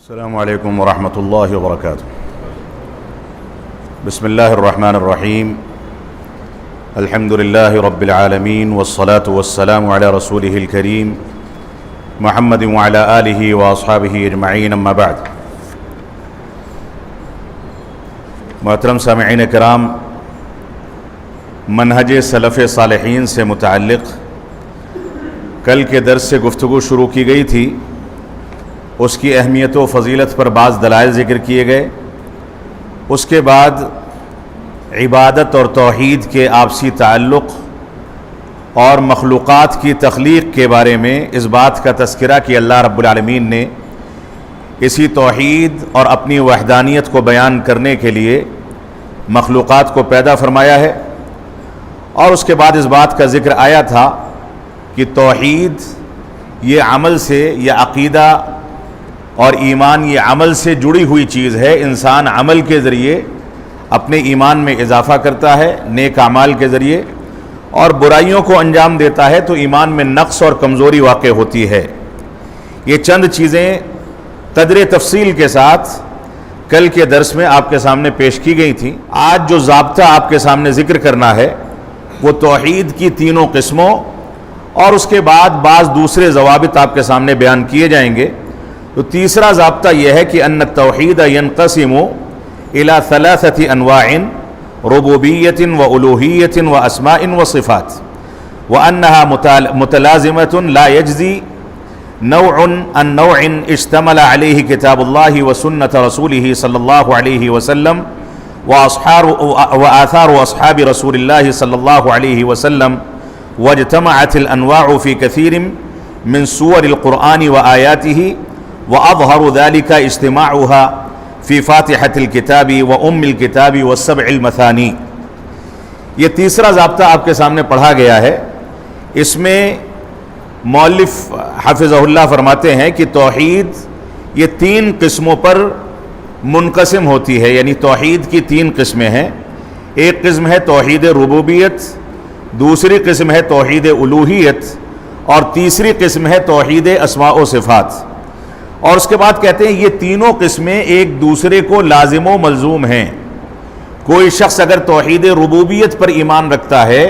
السلام علیکم ورحمۃ اللہ وبرکاتہ۔ بسم اللہ الرحمن الرحیم، الحمد للہ رب العالمین والصلاة والسلام علی رسولہ الکریم محمد وعلی آلہ واصحابہ اجمعین، اما بعد۔ محترم سامعین کرام، منہج سلف صالحین سے متعلق کل کے درس سے گفتگو شروع کی گئی تھی۔ اس کی اہمیت و فضیلت پر بعض دلائل ذکر کیے گئے۔ اس کے بعد عبادت اور توحید کے آپسی تعلق اور مخلوقات کی تخلیق کے بارے میں اس بات کا تذکرہ کہ اللہ رب العالمین نے اسی توحید اور اپنی وحدانیت کو بیان کرنے کے لیے مخلوقات کو پیدا فرمایا ہے۔ اور اس کے بعد اس بات کا ذکر آیا تھا کہ توحید یہ عمل سے یا عقیدہ اور ایمان یہ عمل سے جڑی ہوئی چیز ہے۔ انسان عمل کے ذریعے اپنے ایمان میں اضافہ کرتا ہے، نیک اعمال کے ذریعے، اور برائیوں کو انجام دیتا ہے تو ایمان میں نقص اور کمزوری واقع ہوتی ہے۔ یہ چند چیزیں قدر تفصیل کے ساتھ کل کے درس میں آپ کے سامنے پیش کی گئی تھیں۔ آج جو ضابطہ آپ کے سامنے ذکر کرنا ہے وہ توحید کی تینوں قسموں اور اس کے بعد بعض دوسرے ضوابط آپ کے سامنے بیان کیے جائیں گے۔ تو تیسرا ضابطہ یہ ہے کہ ان التوحید ينقسم الى ثلاثة انواع، ربوبیت و الوہیت و اسماء و صفات، وانها متلازمة لا يجزي نوع عن نوع اشتمل عليه كتاب الله وسنة رسوله صلى الله عليه وسلم وآثار أصحاب رسول الله صلى الله عليه وسلم، واجتمعت الأنواع في كثير من سور القرآن وآياته، وأظهر ذلك اجتماعها في فاتحة الكتاب وأم الكتاب والسبع المثاني۔ یہ تیسرا ضابطہ آپ کے سامنے پڑھا گیا ہے۔ اس میں مؤلف حفظہ اللہ فرماتے ہیں کہ توحید یہ تین قسموں پر منقسم ہوتی ہے، یعنی توحید کی تین قسمیں ہیں۔ ایک قسم ہے توحید ربوبیت، دوسری قسم ہے توحید الوہیت، اور تیسری قسم ہے توحید اسماء و صفات۔ اور اس کے بعد کہتے ہیں یہ تینوں قسمیں ایک دوسرے کو لازم و ملزوم ہیں۔ کوئی شخص اگر توحید ربوبیت پر ایمان رکھتا ہے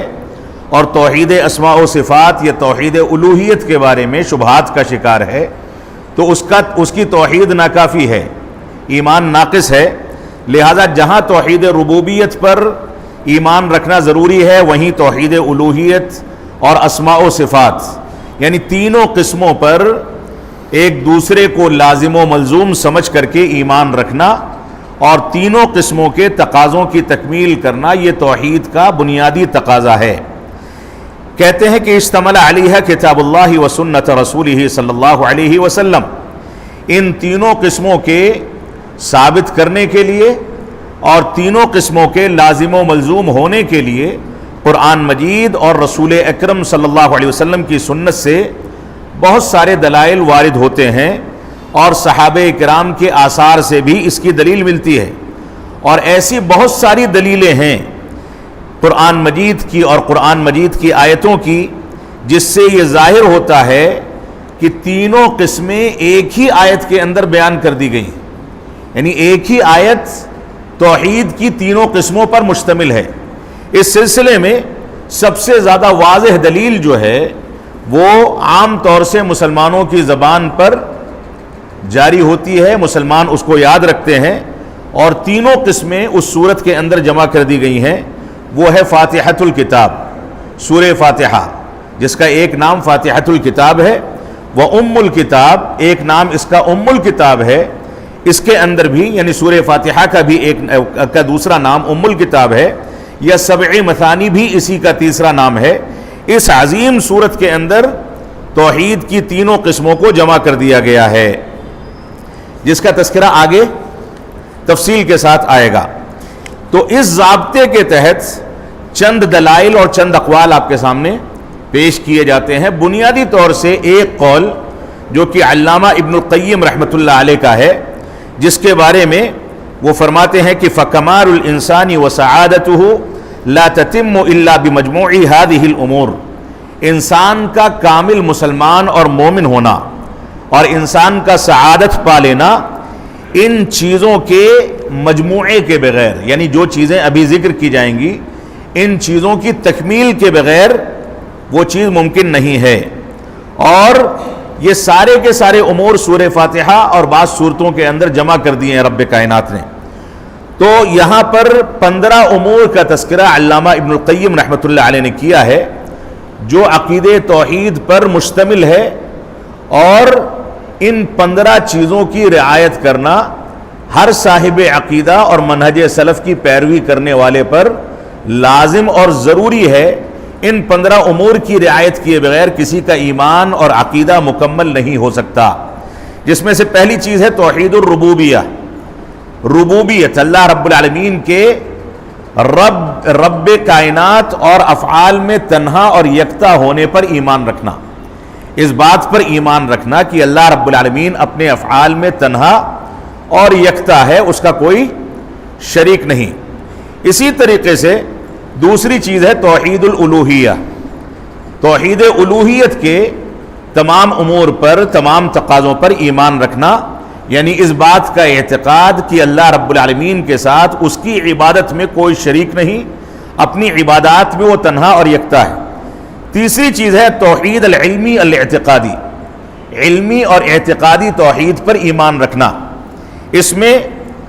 اور توحید اسماء و صفات یا توحید الوہیت کے بارے میں شبہات کا شکار ہے تو اس کی توحید ناکافی ہے، ایمان ناقص ہے۔ لہذا جہاں توحید ربوبیت پر ایمان رکھنا ضروری ہے وہیں توحید الوہیت اور اسماء و صفات یعنی تینوں قسموں پر ایک دوسرے کو لازم و ملزوم سمجھ کر کے ایمان رکھنا اور تینوں قسموں کے تقاضوں کی تکمیل کرنا یہ توحید کا بنیادی تقاضا ہے۔ کہتے ہیں کہ اشتمل علیہ کتاب اللہ و سنت رسولہ صلی اللہ علیہ وسلم، ان تینوں قسموں کے ثابت کرنے کے لیے اور تینوں قسموں کے لازم و ملزوم ہونے کے لیے قرآن مجید اور رسول اکرم صلی اللہ علیہ وسلم کی سنت سے بہت سارے دلائل وارد ہوتے ہیں، اور صحابہ کرام کے آثار سے بھی اس کی دلیل ملتی ہے۔ اور ایسی بہت ساری دلیلیں ہیں قرآن مجید کی اور قرآن مجید کی آیتوں کی جس سے یہ ظاہر ہوتا ہے کہ تینوں قسمیں ایک ہی آیت کے اندر بیان کر دی گئی ہیں، یعنی ایک ہی آیت توحید کی تینوں قسموں پر مشتمل ہے۔ اس سلسلے میں سب سے زیادہ واضح دلیل جو ہے وہ عام طور سے مسلمانوں کی زبان پر جاری ہوتی ہے، مسلمان اس کو یاد رکھتے ہیں، اور تینوں قسمیں اس سورت کے اندر جمع کر دی گئی ہیں۔ وہ ہے فاتحۃ الکتاب، سورہ فاتحہ، جس کا ایک نام فاتحۃ الکتاب ہے، وہ ام الکتاب، ایک نام اس کا ام الکتاب ہے۔ اس کے اندر بھی یعنی سورہ فاتحہ کا دوسرا نام ام الکتاب ہے، یا سبع مثانی بھی اسی کا تیسرا نام ہے۔ اس عظیم سورت کے اندر توحید کی تینوں قسموں کو جمع کر دیا گیا ہے، جس کا تذکرہ آگے تفصیل کے ساتھ آئے گا۔ تو اس ضابطے کے تحت چند دلائل اور چند اقوال آپ کے سامنے پیش کیے جاتے ہیں۔ بنیادی طور سے ایک قول جو کہ علامہ ابن القیم رحمۃ اللہ علیہ کا ہے، جس کے بارے میں وہ فرماتے ہیں کہ فَكَمَالُ الْإِنسَانِ وَسَعَادَتُهُ لا تتم الا بمجموع هذه الامور، انسان کا کامل مسلمان اور مومن ہونا اور انسان کا سعادت پا لینا ان چیزوں کے مجموعے کے بغیر، یعنی جو چیزیں ابھی ذکر کی جائیں گی ان چیزوں کی تکمیل کے بغیر وہ چیز ممکن نہیں ہے۔ اور یہ سارے کے سارے امور سورہ فاتحہ اور بعض صورتوں کے اندر جمع کر دیے ہیں رب کائنات نے۔ تو یہاں پر 15 امور کا تذکرہ علامہ ابن القیم رحمۃ اللہ علیہ نے کیا ہے جو عقیدہ توحید پر مشتمل ہے، اور ان 15 چیزوں کی رعایت کرنا ہر صاحب عقیدہ اور منہج سلف کی پیروی کرنے والے پر لازم اور ضروری ہے۔ ان 15 امور کی رعایت کیے بغیر کسی کا ایمان اور عقیدہ مکمل نہیں ہو سکتا، جس میں سے پہلی چیز ہے توحید الربوبیہ۔ ربوبیت، اللہ رب العالمین کے رب کائنات اور افعال میں تنہا اور یکتا ہونے پر ایمان رکھنا، اس بات پر ایمان رکھنا کہ اللہ رب العالمین اپنے افعال میں تنہا اور یکتا ہے، اس کا کوئی شریک نہیں۔ اسی طریقے سے دوسری چیز ہے توحید الالوہیہ، توحید الوہیت کے تمام امور پر، تمام تقاضوں پر ایمان رکھنا، یعنی اس بات کا اعتقاد کہ اللہ رب العالمین کے ساتھ اس کی عبادت میں کوئی شریک نہیں، اپنی عبادات میں وہ تنہا اور یکتا ہے۔ تیسری چیز ہے توحید العلمی الاعتقادی، علمی اور اعتقادی توحید پر ایمان رکھنا، اس میں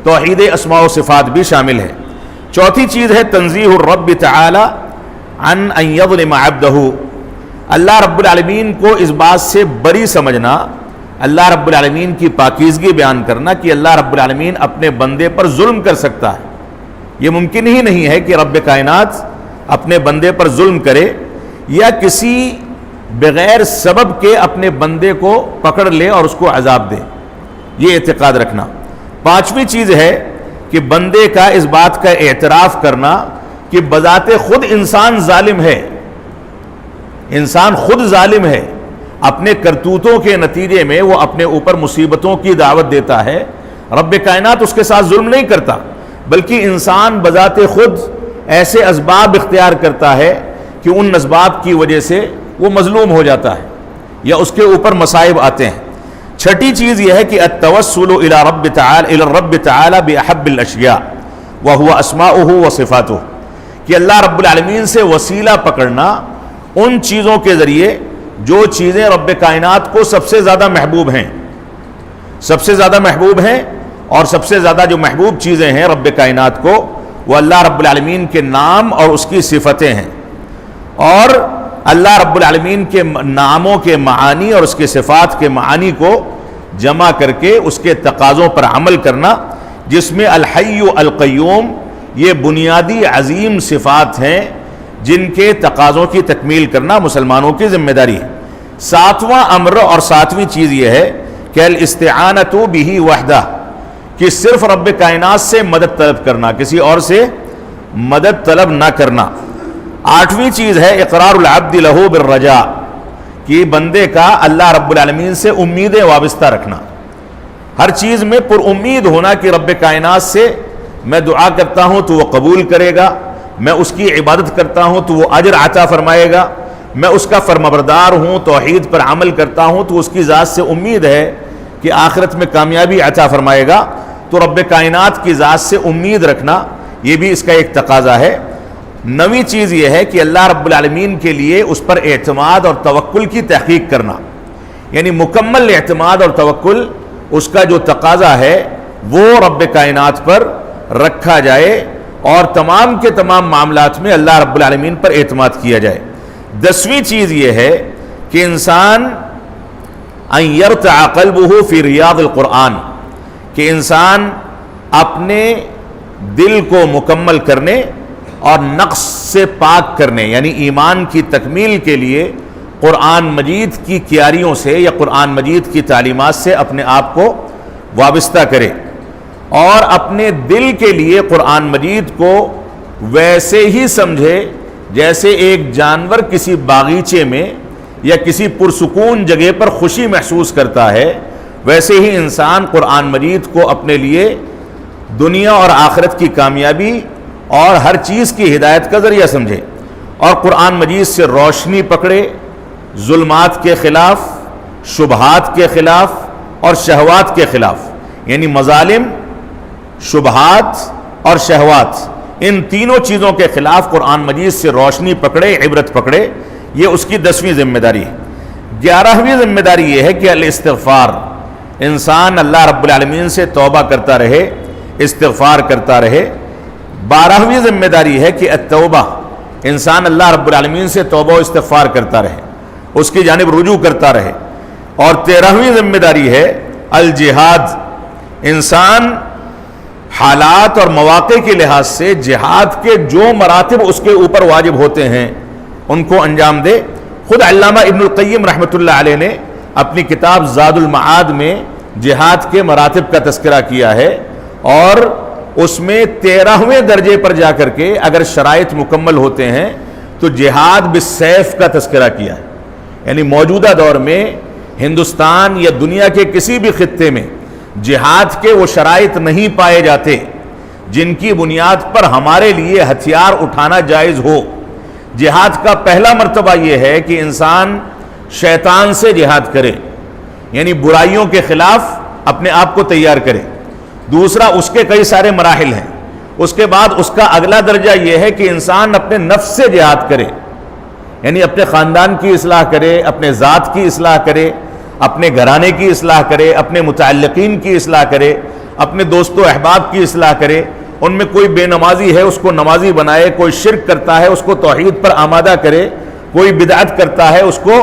توحید اسماء و صفات بھی شامل ہے۔ چوتھی چیز ہے تنزیہ الرب تعالی عن ان یظلم عبدہ، اللہ رب العالمین کو اس بات سے بری سمجھنا، اللہ رب العالمین کی پاکیزگی بیان کرنا کہ اللہ رب العالمین اپنے بندے پر ظلم کر سکتا ہے۔ یہ ممکن ہی نہیں ہے کہ رب کائنات اپنے بندے پر ظلم کرے یا کسی بغیر سبب کے اپنے بندے کو پکڑ لے اور اس کو عذاب دے، یہ اعتقاد رکھنا۔ پانچویں چیز ہے کہ بندے کا اس بات کا اعتراف کرنا کہ بذات خود انسان ظالم ہے، انسان خود ظالم ہے، اپنے کرتوتوں کے نتیجے میں وہ اپنے اوپر مصیبتوں کی دعوت دیتا ہے۔ رب کائنات اس کے ساتھ ظلم نہیں کرتا، بلکہ انسان بذات خود ایسے اسباب اختیار کرتا ہے کہ ان اسباب کی وجہ سے وہ مظلوم ہو جاتا ہے یا اس کے اوپر مصائب آتے ہیں۔ چھٹی چیز یہ ہے کہ التوسل الى الرب تعالی باحب الاشیاء وهو اسماؤه وصفاته، کہ اللہ رب العالمین سے وسیلہ پکڑنا ان چیزوں کے ذریعے جو چیزیں رب کائنات کو سب سے زیادہ محبوب ہیں، سب سے زیادہ محبوب ہیں، اور سب سے زیادہ جو محبوب چیزیں ہیں رب کائنات کو وہ اللہ رب العالمین کے نام اور اس کی صفتیں ہیں، اور اللہ رب العالمین کے ناموں کے معانی اور اس کے صفات کے معانی کو جمع کر کے اس کے تقاضوں پر عمل کرنا، جس میں الحی القیوم یہ بنیادی عظیم صفات ہیں جن کے تقاضوں کی تکمیل کرنا مسلمانوں کی ذمہ داری ہے۔ ساتواں امر اور ساتویں چیز یہ ہے کہ الاستعانۃ بہ وحدہ، کہ صرف رب کائنات سے مدد طلب کرنا، کسی اور سے مدد طلب نہ کرنا۔ آٹھویں چیز ہے اقرار العبد لہ بالرجاء، کہ بندے کا اللہ رب العالمین سے امیدیں وابستہ رکھنا، ہر چیز میں پر امید ہونا کہ رب کائنات سے میں دعا کرتا ہوں تو وہ قبول کرے گا، میں اس کی عبادت کرتا ہوں تو وہ اجر عطا فرمائے گا، میں اس کا فرمانبردار ہوں، توحید پر عمل کرتا ہوں تو اس کی ذات سے امید ہے کہ آخرت میں کامیابی عطا فرمائے گا۔ تو رب کائنات کی ذات سے امید رکھنا یہ بھی اس کا ایک تقاضا ہے۔ نویں چیز یہ ہے کہ اللہ رب العالمین کے لیے اس پر اعتماد اور توکل کی تحقیق کرنا، یعنی مکمل اعتماد اور توکل اس کا جو تقاضا ہے وہ رب کائنات پر رکھا جائے اور تمام کے تمام معاملات میں اللہ رب العالمین پر اعتماد کیا جائے۔ 10ویں چیز یہ ہے کہ انسان ان یرتع قلبہ فی ریاض القرآن، کہ انسان اپنے دل کو مکمل کرنے اور نقص سے پاک کرنے، یعنی ایمان کی تکمیل کے لیے قرآن مجید کی کیاریوں سے یا قرآن مجید کی تعلیمات سے اپنے آپ کو وابستہ کرے، اور اپنے دل کے لیے قرآن مجید کو ویسے ہی سمجھے جیسے ایک جانور کسی باغیچے میں یا کسی پرسکون جگہ پر خوشی محسوس کرتا ہے، ویسے ہی انسان قرآن مجید کو اپنے لیے دنیا اور آخرت کی کامیابی اور ہر چیز کی ہدایت کا ذریعہ سمجھے، اور قرآن مجید سے روشنی پکڑے، ظلمات کے خلاف، شبہات کے خلاف اور شہوات کے خلاف، یعنی مظالم، شبہات اور شہوات، ان تینوں چیزوں کے خلاف قرآن مجید سے روشنی پکڑے، عبرت پکڑے، یہ اس کی 10ویں ذمہ داری ہے۔ 11ویں ذمہ داری یہ ہے کہ الاستغفار، انسان اللہ رب العالمین سے توبہ کرتا رہے، استغفار کرتا رہے۔ 12ویں ذمہ داری ہے کہ التوبہ، انسان اللہ رب العالمین سے توبہ و استغفار کرتا رہے، اس کی جانب رجوع کرتا رہے۔ اور 13ویں ذمہ داری ہے الجہاد، انسان حالات اور مواقع کے لحاظ سے جہاد کے جو مراتب اس کے اوپر واجب ہوتے ہیں ان کو انجام دے۔ خود علامہ ابن القیم رحمۃ اللہ علیہ نے اپنی کتاب زاد المعاد میں جہاد کے مراتب کا تذکرہ کیا ہے، اور اس میں 13ویں درجے پر جا کر کے اگر شرائط مکمل ہوتے ہیں تو جہاد بالسیف کا تذکرہ کیا ہے۔ یعنی موجودہ دور میں ہندوستان یا دنیا کے کسی بھی خطے میں جہاد کے وہ شرائط نہیں پائے جاتے جن کی بنیاد پر ہمارے لیے ہتھیار اٹھانا جائز ہو۔ جہاد کا پہلا مرتبہ یہ ہے کہ انسان شیطان سے جہاد کرے، یعنی برائیوں کے خلاف اپنے آپ کو تیار کرے۔ دوسرا، اس کے کئی سارے مراحل ہیں۔ اس کے بعد اس کا اگلا درجہ یہ ہے کہ انسان اپنے نفس سے جہاد کرے، یعنی اپنے خاندان کی اصلاح کرے، اپنے ذات کی اصلاح کرے، اپنے گھرانے کی اصلاح کرے، اپنے متعلقین کی اصلاح کرے، اپنے دوست و احباب کی اصلاح کرے۔ ان میں کوئی بے نمازی ہے اس کو نمازی بنائے، کوئی شرک کرتا ہے اس کو توحید پر آمادہ کرے، کوئی بدعت کرتا ہے اس کو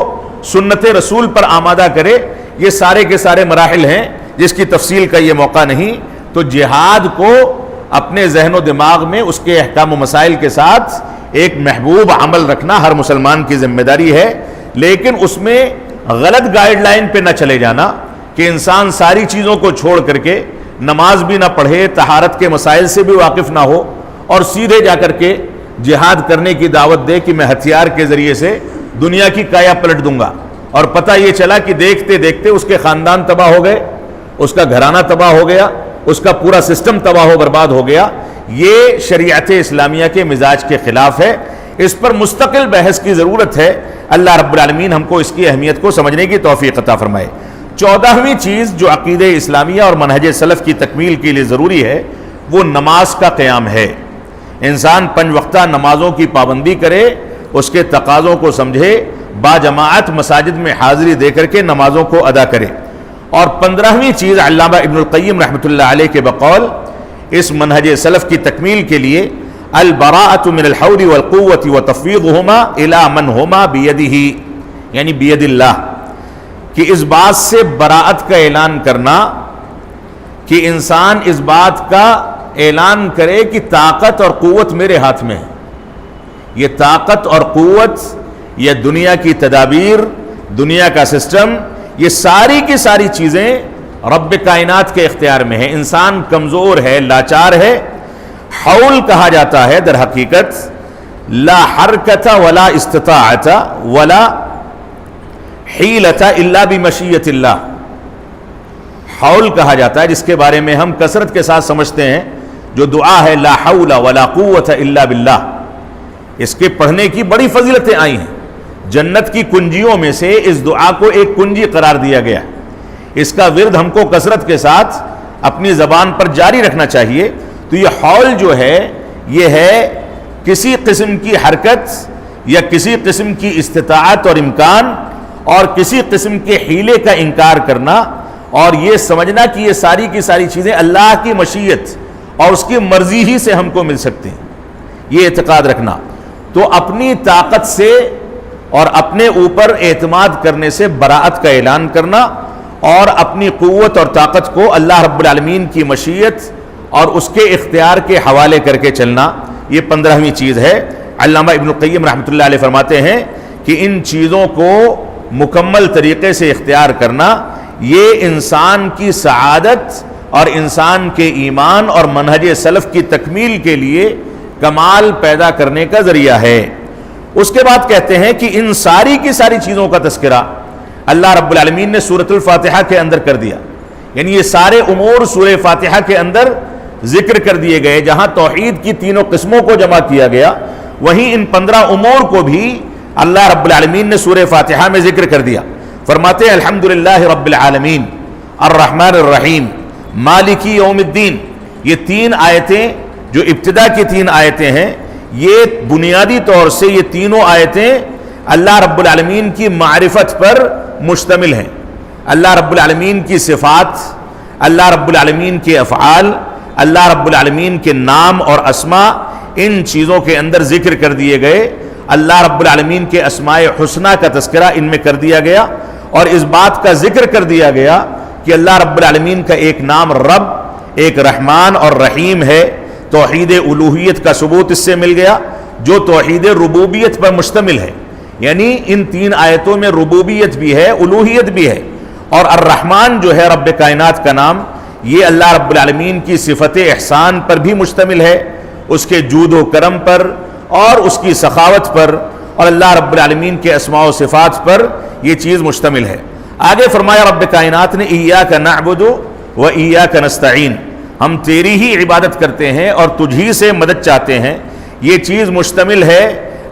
سنت رسول پر آمادہ کرے۔ یہ سارے کے سارے مراحل ہیں جس کی تفصیل کا یہ موقع نہیں۔ تو جہاد کو اپنے ذہن و دماغ میں اس کے احکام و مسائل کے ساتھ ایک محبوب عمل رکھنا ہر مسلمان کی ذمہ داری ہے، لیکن اس میں غلط گائیڈ لائن پہ نہ چلے جانا کہ انسان ساری چیزوں کو چھوڑ کر کے نماز بھی نہ پڑھے، طہارت کے مسائل سے بھی واقف نہ ہو، اور سیدھے جا کر کے جہاد کرنے کی دعوت دے کہ میں ہتھیار کے ذریعے سے دنیا کی کایا پلٹ دوں گا، اور پتہ یہ چلا کہ دیکھتے دیکھتے اس کے خاندان تباہ ہو گئے، اس کا گھرانہ تباہ ہو گیا، اس کا پورا سسٹم تباہ و برباد ہو گیا۔ یہ شریعت اسلامیہ کے مزاج کے خلاف ہے، اس پر مستقل بحث کی ضرورت ہے۔ اللہ رب العالمین ہم کو اس کی اہمیت کو سمجھنے کی توفیق عطا فرمائے۔ 14ویں چیز جو عقیدہ اسلامیہ اور منہج سلف کی تکمیل کے لیے ضروری ہے وہ نماز کا قیام ہے۔ انسان 5 وقتہ نمازوں کی پابندی کرے، اس کے تقاضوں کو سمجھے، با جماعت مساجد میں حاضری دے کر کے نمازوں کو ادا کرے۔ اور 15ویں چیز علامہ ابن القیم رحمۃ اللہ علیہ کے بقول اس منہج سلف کی تکمیل کے لیے البراءۃ من الحول والقوۃ وتفویضهما الی من هما بیدہ، یعنی بید اللہ، کہ اس بات سے براءت کا اعلان کرنا کہ انسان اس بات کا اعلان کرے کہ طاقت اور قوت میرے ہاتھ میں ہے۔ یہ طاقت اور قوت، یہ دنیا کی تدابیر، دنیا کا سسٹم، یہ ساری کی ساری چیزیں رب کائنات کے اختیار میں ہیں۔ انسان کمزور ہے، لاچار ہے۔ حول کہا جاتا ہے در حقیقت لا حرکت ولا استطاعت ولا حیلت الا بمشیت اللہ، حول کہا جاتا ہے جس کے بارے میں ہم کثرت کے ساتھ سمجھتے ہیں، جو دعا ہے لا حول ولا قوت الا باللہ، اس کے پڑھنے کی بڑی فضیلتیں آئی ہیں۔ جنت کی کنجیوں میں سے اس دعا کو ایک کنجی قرار دیا گیا، اس کا ورد ہم کو کثرت کے ساتھ اپنی زبان پر جاری رکھنا چاہیے۔ تو یہ حول جو ہے یہ ہے کسی قسم کی حرکت یا کسی قسم کی استطاعت اور امکان اور کسی قسم کے حیلے کا انکار کرنا، اور یہ سمجھنا کہ یہ ساری کی ساری چیزیں اللہ کی مشیت اور اس کی مرضی ہی سے ہم کو مل سکتی ہیں، یہ اعتقاد رکھنا۔ تو اپنی طاقت سے اور اپنے اوپر اعتماد کرنے سے براءت کا اعلان کرنا، اور اپنی قوت اور طاقت کو اللہ رب العالمین کی مشیت اور اس کے اختیار کے حوالے کر کے چلنا، یہ 15ویں چیز ہے۔ علامہ ابن القیم رحمۃ اللہ علیہ فرماتے ہیں کہ ان چیزوں کو مکمل طریقے سے اختیار کرنا یہ انسان کی سعادت اور انسان کے ایمان اور منہج سلف کی تکمیل کے لیے کمال پیدا کرنے کا ذریعہ ہے۔ اس کے بعد کہتے ہیں کہ ان ساری کی ساری چیزوں کا تذکرہ اللہ رب العالمین نے سورۃ الفاتحہ کے اندر کر دیا، یعنی یہ سارے امور سورہ فاتحہ کے اندر ذکر کر دیے گئے۔ جہاں توحید کی تینوں قسموں کو جمع کیا گیا، وہیں ان 15 امور کو بھی اللہ رب العالمین نے سورہ فاتحہ میں ذکر کر دیا۔ فرماتے ہیں الحمدللہ رب العالمین الرحمن الرحیم مالکی یوم الدین، یہ 3 آیتیں جو ابتدا کی 3 آیتیں ہیں، یہ بنیادی طور سے یہ تینوں آیتیں اللہ رب العالمین کی معرفت پر مشتمل ہیں۔ اللہ رب العالمین کی صفات، اللہ رب العالمین کے افعال، اللہ رب العالمین کے نام اور اسماء، ان چیزوں کے اندر ذکر کر دیے گئے۔ اللہ رب العالمین کے اسماء حسنہ کا تذکرہ ان میں کر دیا گیا، اور اس بات کا ذکر کر دیا گیا کہ اللہ رب العالمین کا ایک نام رب، ایک رحمان اور رحیم ہے۔ توحید الوہیت کا ثبوت اس سے مل گیا جو توحید ربوبیت پر مشتمل ہے، یعنی ان 3 آیتوں میں ربوبیت بھی ہے، الوہیت بھی ہے۔ اور الرحمن جو ہے رب کائنات کا نام، یہ اللہ رب العالمین کی صفت احسان پر بھی مشتمل ہے، اس کے جود و کرم پر اور اس کی سخاوت پر، اور اللہ رب العالمین کے اسماء و صفات پر یہ چیز مشتمل ہے۔ آگے فرمایا رب کائنات نے ایاک نعبد و ایاک نستعین، ہم تیری ہی عبادت کرتے ہیں اور تجھ ہی سے مدد چاہتے ہیں۔ یہ چیز مشتمل ہے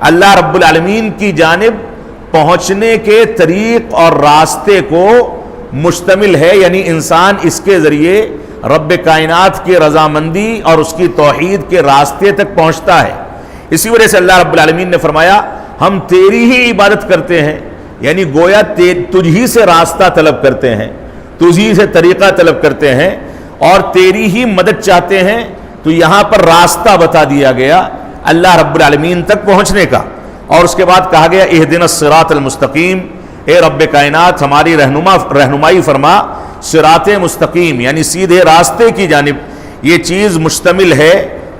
اللہ رب العالمین کی جانب پہنچنے کے طریق اور راستے کو مشتمل ہے، یعنی انسان اس کے ذریعے رب کائنات کی رضامندی اور اس کی توحید کے راستے تک پہنچتا ہے۔ اسی وجہ سے اللہ رب العالمین نے فرمایا ہم تیری ہی عبادت کرتے ہیں، یعنی گویا تجھ ہی سے راستہ طلب کرتے ہیں، تجھ ہی سے طریقہ طلب کرتے ہیں اور تیری ہی مدد چاہتے ہیں۔ تو یہاں پر راستہ بتا دیا گیا اللہ رب العالمین تک پہنچنے کا، اور اس کے بعد کہا گیا اہدنا الصراط المستقیم، اے رب کائنات ہماری رہنمائی فرما صراط مستقیم، یعنی سیدھے راستے کی جانب۔ یہ چیز مشتمل ہے،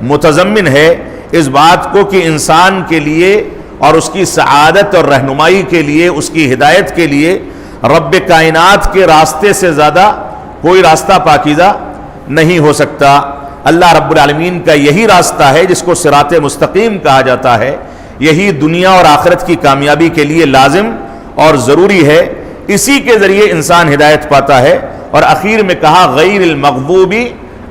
متضمن ہے اس بات کو کہ انسان کے لیے اور اس کی سعادت اور رہنمائی کے لیے، اس کی ہدایت کے لیے رب کائنات کے راستے سے زیادہ کوئی راستہ پاکیزہ نہیں ہو سکتا۔ اللہ رب العالمین کا یہی راستہ ہے جس کو صراط مستقیم کہا جاتا ہے، یہی دنیا اور آخرت کی کامیابی کے لیے لازم اور ضروری ہے، اسی کے ذریعے انسان ہدایت پاتا ہے۔ اور اخیر میں کہا غیر المغضوب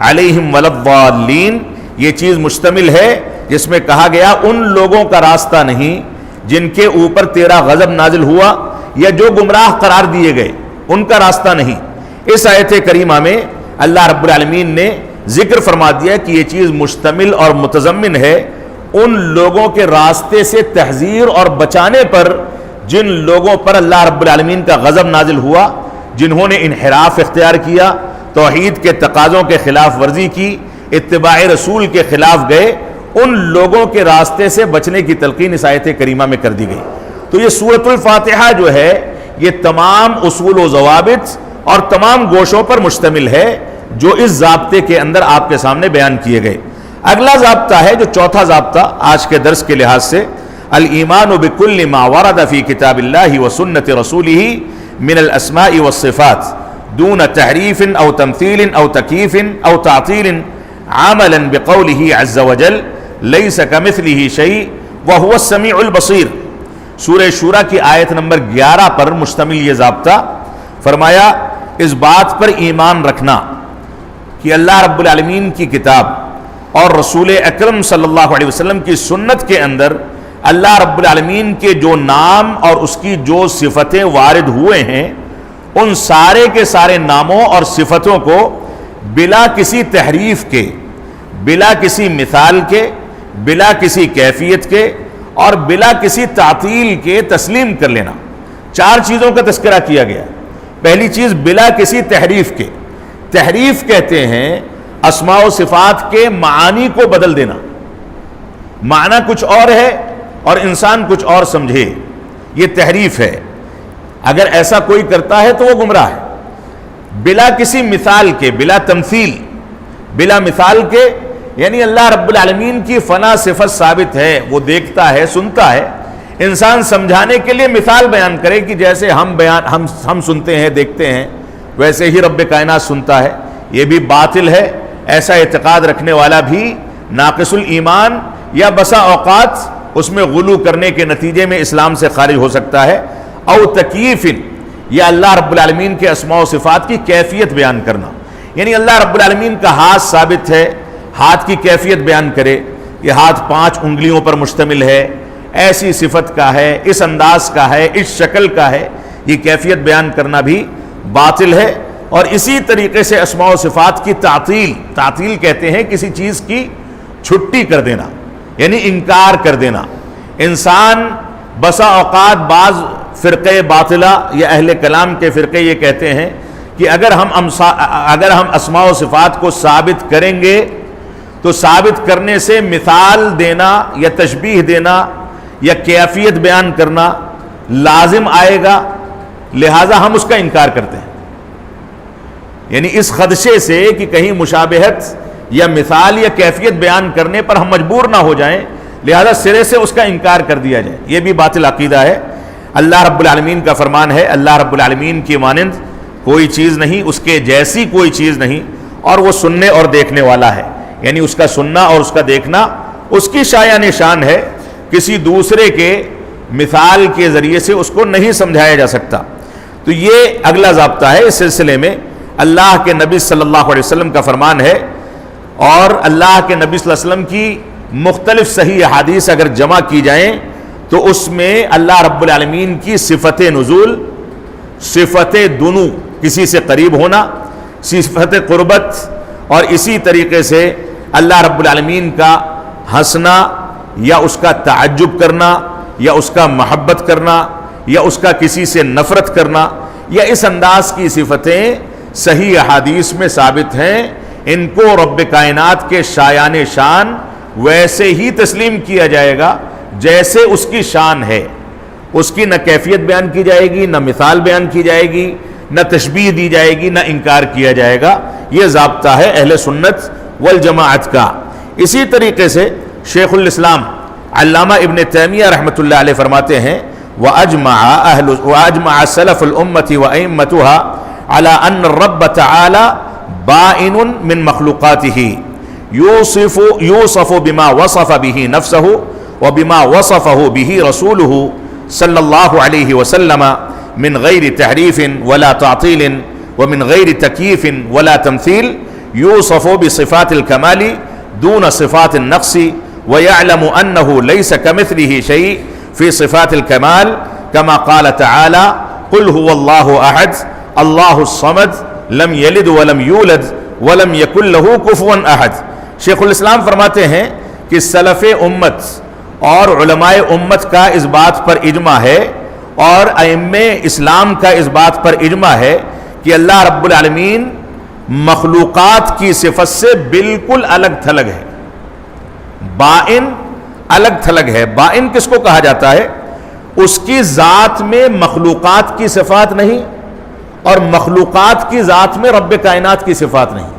علیہم ولا الضالین، یہ چیز مشتمل ہے جس میں کہا گیا ان لوگوں کا راستہ نہیں جن کے اوپر تیرا غضب نازل ہوا یا جو گمراہ قرار دیے گئے، ان کا راستہ نہیں۔ اس آیت کریمہ میں اللہ رب العالمین نے ذکر فرما دیا کہ یہ چیز مشتمل اور متضمن ہے ان لوگوں کے راستے سے تحذیر اور بچانے پر جن لوگوں پر اللہ رب العالمین کا غضب نازل ہوا، جنہوں نے انحراف اختیار کیا، توحید کے تقاضوں کے خلاف ورزی کی، اتباع رسول کے خلاف گئے، ان لوگوں کے راستے سے بچنے کی تلقین اس آیت کریمہ میں کر دی گئی۔ تو یہ سورۃ الفاتحہ جو ہے یہ تمام اصول و ضوابط اور تمام گوشوں پر مشتمل ہے جو اس ضابطے کے اندر آپ کے سامنے بیان کیے گئے۔ اگلا ضابطہ ہے جو چوتھا ضابطہ آج کے درس کے لحاظ سے، الایمان بکل ما ورد فی کتاب اللہ و سنت رسولہ من الاسماء والصفات دون تحریف او تمثیل او تکییف او تعطیل عملا بقولہ عز وجل لیس کمثلہ شیء وہو السمیع البصیر۔ سورہ شورى کی آیت نمبر 11 پر مشتمل یہ ضابطہ، فرمایا اس بات پر ایمان رکھنا کہ اللہ رب العالمین کی کتاب اور رسول اکرم صلی اللہ علیہ وسلم کی سنت کے اندر اللہ رب العالمین کے جو نام اور اس کی جو صفتیں وارد ہوئے ہیں، ان سارے کے سارے ناموں اور صفتوں کو بلا کسی تحریف کے، بلا کسی مثال کے، بلا کسی کیفیت کے اور بلا کسی تعطیل کے تسلیم کر لینا۔ 4 چیزوں کا تذکرہ کیا گیا۔ پہلی چیز بلا کسی تحریف کے، تحریف کہتے ہیں اسماء و صفات کے معانی کو بدل دینا، معنی کچھ اور ہے اور انسان کچھ اور سمجھے، یہ تحریف ہے۔ اگر ایسا کوئی کرتا ہے تو وہ گمراہ ہے۔ بلا کسی مثال کے، بلا تمثیل، بلا مثال کے، یعنی اللہ رب العالمین کی فنا صفت ثابت ہے، وہ دیکھتا ہے، سنتا ہے، انسان سمجھانے کے لیے مثال بیان کرے کہ جیسے ہم سنتے ہیں، دیکھتے ہیں، ویسے ہی رب کائنات سنتا ہے، یہ بھی باطل ہے۔ ایسا اعتقاد رکھنے والا بھی ناقص الایمان یا بسا اوقات اس میں غلو کرنے کے نتیجے میں اسلام سے خارج ہو سکتا ہے۔ او تکییف، یا اللہ رب العالمین کے اسماء و صفات کی کیفیت بیان کرنا، یعنی اللہ رب العالمین کا ہاتھ ثابت ہے، ہاتھ کی کیفیت بیان کرے، یہ ہاتھ 5 انگلیوں پر مشتمل ہے، ایسی صفت کا ہے، اس انداز کا ہے، اس شکل کا ہے، یہ کیفیت بیان کرنا بھی باطل ہے۔ اور اسی طریقے سے اسماء و صفات کی تعطیل کہتے ہیں کسی چیز کی چھٹی کر دینا، یعنی انکار کر دینا۔ انسان بسا اوقات بعض فرقے باطلہ یا اہل کلام کے فرقے یہ کہتے ہیں کہ اگر ہم اسماء و صفات کو ثابت کریں گے تو ثابت کرنے سے مثال دینا یا تشبیہ دینا یا کیفیت بیان کرنا لازم آئے گا، لہذا ہم اس کا انکار کرتے ہیں۔ یعنی اس خدشے سے کہ کہیں مشابہت یا مثال یا کیفیت بیان کرنے پر ہم مجبور نہ ہو جائیں، لہذا سرے سے اس کا انکار کر دیا جائے، یہ بھی باطل عقیدہ ہے۔ اللہ رب العالمین کا فرمان ہے، اللہ رب العالمین کی مانند کوئی چیز نہیں، اس کے جیسی کوئی چیز نہیں، اور وہ سننے اور دیکھنے والا ہے، یعنی اس کا سننا اور اس کا دیکھنا اس کی شایان شان ہے، کسی دوسرے کے مثال کے ذریعے سے اس کو نہیں سمجھایا جا سکتا۔ تو یہ اگلا ضابطہ ہے اس سلسلے میں۔ اللہ کے نبی صلی اللہ علیہ وسلم کا فرمان ہے، اور اللہ کے نبی صلی اللہ علیہ وسلم کی مختلف صحیح احادیث اگر جمع کی جائیں تو اس میں اللہ رب العالمین کی صفت نزول، صفت دنو کسی سے قریب ہونا، صفت قربت، اور اسی طریقے سے اللہ رب العالمین کا ہنسنا یا اس کا تعجب کرنا یا اس کا محبت کرنا یا اس کا کسی سے نفرت کرنا، یا اس انداز کی صفتیں صحیح احادیث میں ثابت ہیں۔ ان کو رب کائنات کے شایان شان ویسے ہی تسلیم کیا جائے گا جیسے اس کی شان ہے، اس کی نہ کیفیت بیان کی جائے گی، نہ مثال بیان کی جائے گی، نہ تشبیہ دی جائے گی، نہ انکار کیا جائے گا۔ یہ ضابطہ ہے اہل سنت والجماعت کا۔ اسی طریقے سے شیخ الاسلام علامہ ابن تیمیہ رحمۃ اللہ علیہ فرماتے ہیں، وَأَجْمَعَ سَلَفُ الْأُمَّةِ وَأَئِمَّتُهَا عَلَىٰ أَنَّ الرَّبَّ تَعَالَى بَائِنٌ مِّن مَخْلُوقَاتِهِ يوصف بما وصف به نفسه وبما وصفه به رسوله صلى الله عليه وسلم من غير تحريف ولا تعطيل ومن غير تكييف ولا تمثيل، يوصف بصفات الكمال دون صفات النقص، ويعلم أنه ليس كمثله شيء في صفات الكمال، كما قال تعالى قل هو الله أحد الله الصمد لم يلد ولم يولد ولم يكن له كفوا أحد۔ شیخ الاسلام فرماتے ہیں کہ سلف امت اور علماء امت کا اس بات پر اجماع ہے، اور ائمہ اسلام کا اس بات پر اجماع ہے کہ اللہ رب العالمین مخلوقات کی صفت سے بالکل الگ تھلگ ہے، بائن الگ تھلگ ہے۔ بائن کس کو کہا جاتا ہے؟ اس کی ذات میں مخلوقات کی صفات نہیں، اور مخلوقات کی ذات میں رب کائنات کی صفات نہیں،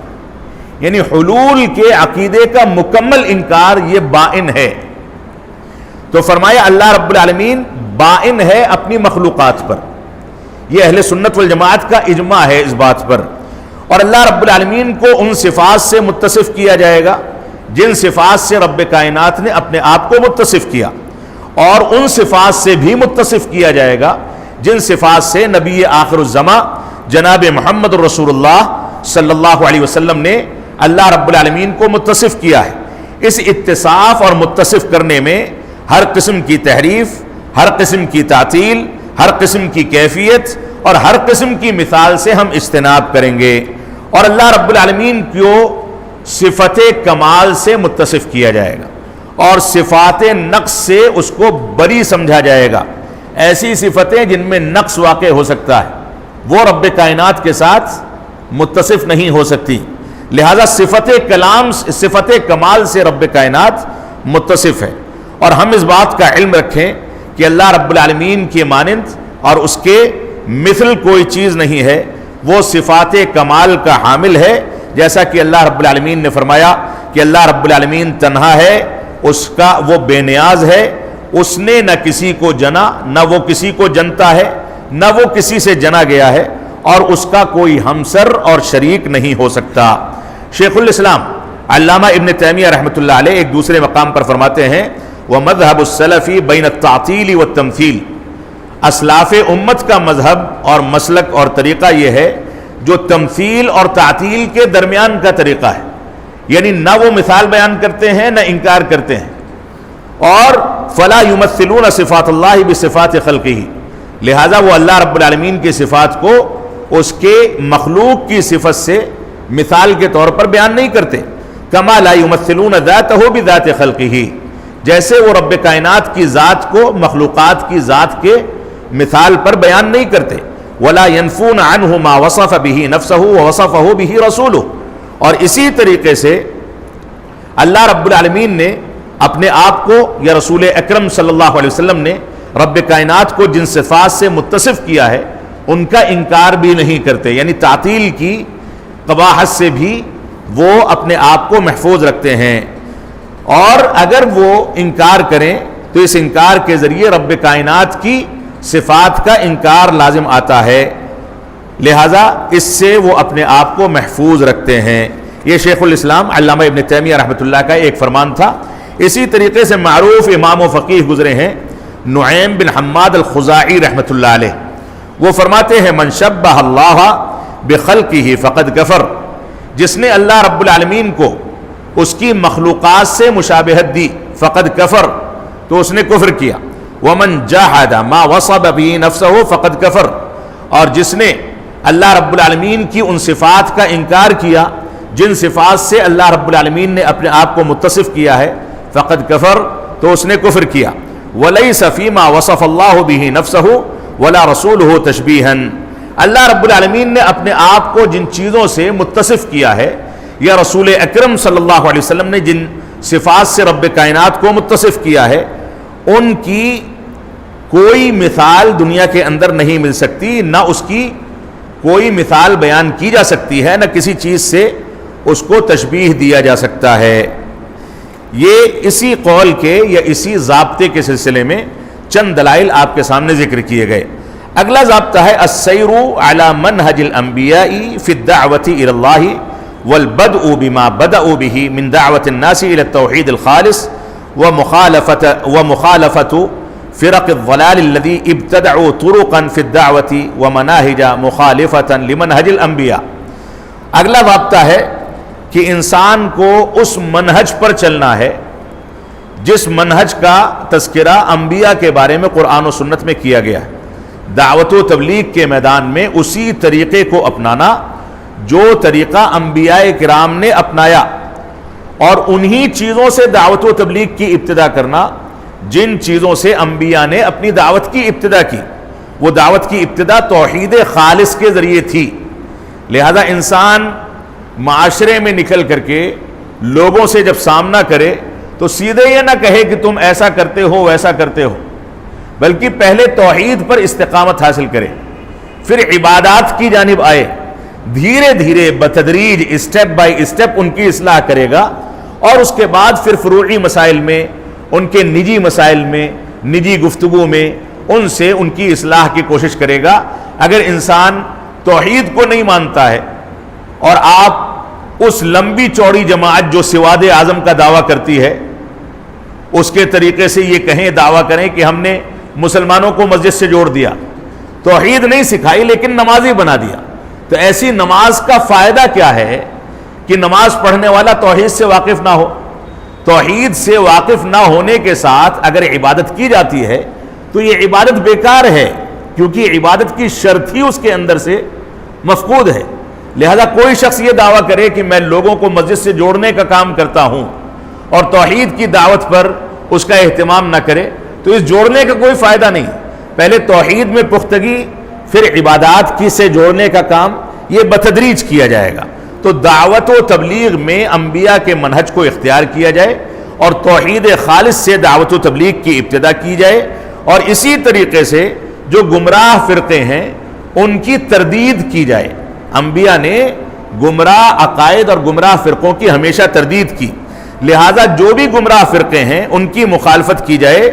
یعنی حلول کے عقیدے کا مکمل انکار، یہ بائن ہے۔ تو فرمایا اللہ رب العالمین بائن ہے اپنی مخلوقات پر، یہ اہل سنت والجماعت کا اجماع ہے اس بات پر۔ اور اللہ رب العالمین کو ان صفات سے متصف کیا جائے گا جن صفات سے رب کائنات نے اپنے آپ کو متصف کیا، اور ان صفات سے بھی متصف کیا جائے گا جن صفات سے نبی آخر الزماں جناب محمد رسول اللہ صلی اللہ علیہ وسلم نے اللہ رب العالمین کو متصف کیا ہے۔ اس اتصاف اور متصف کرنے میں ہر قسم کی تحریف، ہر قسم کی تعطیل، ہر قسم کی کیفیت اور ہر قسم کی مثال سے ہم اجتناب کریں گے، اور اللہ رب العالمین کو صفت کمال سے متصف کیا جائے گا، اور صفات نقص سے اس کو بری سمجھا جائے گا۔ ایسی صفتیں جن میں نقص واقع ہو سکتا ہے وہ رب کائنات کے ساتھ متصف نہیں ہو سکتی، لہذا صفت کمال سے رب کائنات متصف ہے۔ اور ہم اس بات کا علم رکھیں کہ اللہ رب العالمین کی مانند اور اس کے مثل کوئی چیز نہیں ہے، وہ صفات کمال کا حامل ہے، جیسا کہ اللہ رب العالمین نے فرمایا کہ اللہ رب العالمین تنہا ہے، وہ بے نیاز ہے، اس نے نہ کسی کو جنا، نہ وہ کسی کو جنتا ہے، نہ وہ کسی سے جنا گیا ہے، اور اس کا کوئی ہمسر اور شریک نہیں ہو سکتا۔ شیخ الاسلام علامہ ابن تیمیہ رحمۃ اللہ علیہ ایک دوسرے مقام پر فرماتے ہیں، وَمَذْهَبُ السَّلَفِ بَيْنَ التَّعْطِيلِ وَالتَّمْثِيلِ، اسلاف امت کا مذہب اور مسلک اور طریقہ یہ ہے جو تمثیل اور تعطیل کے درمیان کا طریقہ ہے، یعنی نہ وہ مثال بیان کرتے ہیں نہ انکار کرتے ہیں، اور فَلَا يُمَثِّلُونَ صِفَاتَ اللَّهِ بِصِفَاتِ خَلْقِهِ، لہذا وہ اللہ رب العالمین کی صفات کو اس کے مخلوق کی صفت سے مثال کے طور پر بیان نہیں کرتے. کما لا یمثلون ذاتہ بذات خلقہ، جیسے وہ رب کائنات کی ذات کو مخلوقات کی ذات کے مثال پر بیان نہیں کرتے. ولا ينفون عنہ ما وصف به نفسہ ووصفہ به رسولہ، اور اسی طریقے سے اللہ رب العالمین نے اپنے آپ کو یا رسول اکرم صلی اللہ علیہ وسلم نے رب کائنات کو جن صفات سے متصف کیا ہے ان کا انکار بھی نہیں کرتے، یعنی تعطیل کی قباحت سے بھی وہ اپنے آپ کو محفوظ رکھتے ہیں. اور اگر وہ انکار کریں تو اس انکار کے ذریعے رب کائنات کی صفات کا انکار لازم آتا ہے، لہذا اس سے وہ اپنے آپ کو محفوظ رکھتے ہیں. یہ شیخ الاسلام علامہ ابن تیمیہ رحمۃ اللہ کا ایک فرمان تھا. اسی طریقے سے معروف امام و فقیہ گزرے ہیں نعیم بن حماد الخزاعی رحمۃ اللہ علیہ، وہ فرماتے ہیں من شبہ اللہ بخلقہ فقد کفر، جس نے اللہ رب العالمین کو اس کی مخلوقات سے مشابہت دی فقد کفر، تو اس نے کفر کیا. ومن جاحد ما وصف به نفسه فقد کفر، اور جس نے اللہ رب العالمین کی ان صفات کا انکار کیا جن صفات سے اللہ رب العالمین نے اپنے آپ کو متصف کیا ہے فقد کفر، تو اس نے کفر کیا. ولیس فیما وصف اللہ به نفسه ولا رسولہ تشبیہا، اللہ رب العالمین نے اپنے آپ کو جن چیزوں سے متصف کیا ہے یا رسول اکرم صلی اللہ علیہ وسلم نے جن صفات سے رب کائنات کو متصف کیا ہے ان کی کوئی مثال دنیا کے اندر نہیں مل سکتی، نہ اس کی کوئی مثال بیان کی جا سکتی ہے، نہ کسی چیز سے اس کو تشبیہ دیا جا سکتا ہے. یہ اسی قول کے یا اسی ضابطے کے سلسلے میں چند دلائل آپ کے سامنے ذکر کیے گئے. اگلا ضابطہ ہے السیر علی منہج الانبیاء فی الدعوۃ الی اللہ والبدء بما بدأوا به من دعوۃ الناس الی التوحید الخالص ومخالفۃ فرق الضلال الذی ابتدعوا طرقا فی الدعوۃ ومناہج مخالفۃ لمنہج الانبیاء. اگلا ضابطہ ہے کہ انسان کو اس منہج پر چلنا ہے جس منہج کا تذکرہ انبیاء کے بارے میں قرآن و سنت میں کیا گیا ہے. دعوت و تبلیغ کے میدان میں اسی طریقے کو اپنانا جو طریقہ انبیاء کرام نے اپنایا، اور انہی چیزوں سے دعوت و تبلیغ کی ابتدا کرنا جن چیزوں سے انبیاء نے اپنی دعوت کی ابتدا کی. وہ دعوت کی ابتدا توحید خالص کے ذریعے تھی. لہذا انسان معاشرے میں نکل کر کے لوگوں سے جب سامنا کرے تو سیدھے یہ نہ کہے کہ تم ایسا کرتے ہو ویسا کرتے ہو، بلکہ پہلے توحید پر استقامت حاصل کرے، پھر عبادات کی جانب آئے، دھیرے دھیرے بتدریج اسٹیپ بائی اسٹیپ ان کی اصلاح کرے گا، اور اس کے بعد پھر فروعی مسائل میں، ان کے نجی مسائل میں، نجی گفتگو میں ان سے ان کی اصلاح کی کوشش کرے گا. اگر انسان توحید کو نہیں مانتا ہے اور آپ اس لمبی چوڑی جماعت جو سواد اعظم کا دعویٰ کرتی ہے اس کے طریقے سے یہ کہیں دعویٰ کریں کہ ہم نے مسلمانوں کو مسجد سے جوڑ دیا، توحید نہیں سکھائی لیکن نمازی بنا دیا، تو ایسی نماز کا فائدہ کیا ہے کہ نماز پڑھنے والا توحید سے واقف نہ ہو. توحید سے واقف نہ ہونے کے ساتھ اگر عبادت کی جاتی ہے تو یہ عبادت بیکار ہے، کیونکہ عبادت کی شرط ہی اس کے اندر سے مفقود ہے. لہذا کوئی شخص یہ دعویٰ کرے کہ میں لوگوں کو مسجد سے جوڑنے کا کام کرتا ہوں اور توحید کی دعوت پر اس کا اہتمام نہ کرے تو اس جوڑنے کا کوئی فائدہ نہیں. پہلے توحید میں پختگی، پھر عبادات کی سے جوڑنے کا کام یہ بتدریج کیا جائے گا. تو دعوت و تبلیغ میں انبیاء کے منہج کو اختیار کیا جائے اور توحید خالص سے دعوت و تبلیغ کی ابتدا کی جائے، اور اسی طریقے سے جو گمراہ فرقے ہیں ان کی تردید کی جائے. انبیاء نے گمراہ عقائد اور گمراہ فرقوں کی ہمیشہ تردید کی، لہذا جو بھی گمراہ فرقے ہیں ان کی مخالفت کی جائے،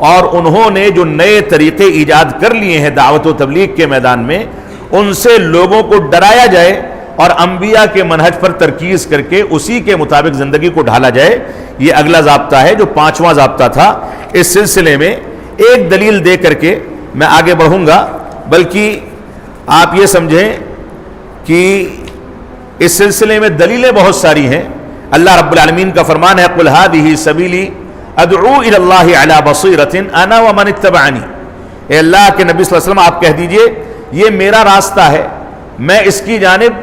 اور انہوں نے جو نئے طریقے ایجاد کر لیے ہیں دعوت و تبلیغ کے میدان میں ان سے لوگوں کو ڈرایا جائے اور انبیاء کے منہج پر ترکیز کر کے اسی کے مطابق زندگی کو ڈھالا جائے. یہ اگلا ضابطہ ہے جو 5واں ضابطہ تھا. اس سلسلے میں ایک دلیل دے کر کے میں آگے بڑھوں گا، بلکہ آپ یہ سمجھیں کہ اس سلسلے میں دلیلیں بہت ساری ہیں. اللہ رب العالمین کا فرمان ہے قُلْ هَٰذِهِ سَبِيلِي أَدْعُو إِلَى اللَّهِ عَلَىٰ بَصِيرَةٍ أَنَا وَمَنِ اتَّبَعَنِي. اے اللہ کے نبی صلی اللہ علیہ وسلم آپ کہہ دیجئے یہ میرا راستہ ہے میں اس کی جانب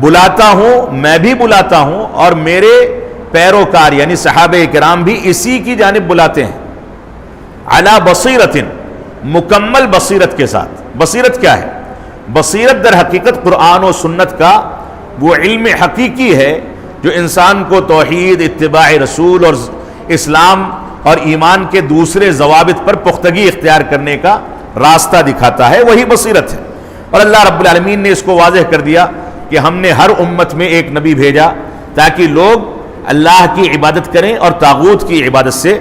بلاتا ہوں، میں بھی بلاتا ہوں، اور میرے پیروکار یعنی صحابہ کرام بھی اسی کی جانب بلاتے ہیں، علی بصیرت، مکمل بصیرت کے ساتھ۔ بصیرت کیا ہے؟ بصیرت در حقیقت قرآن و سنت کا وہ علم حقیقی ہے جو انسان کو توحید، اتباع رسول اور اسلام اور ایمان کے دوسرے ضوابط پر پختگی اختیار کرنے کا راستہ دکھاتا ہے، وہی بصیرت ہے۔ اور اللہ رب العالمین نے اس کو واضح کر دیا کہ ہم نے ہر امت میں ایک نبی بھیجا تاکہ لوگ اللہ کی عبادت کریں اور طاغوت کی عبادت سے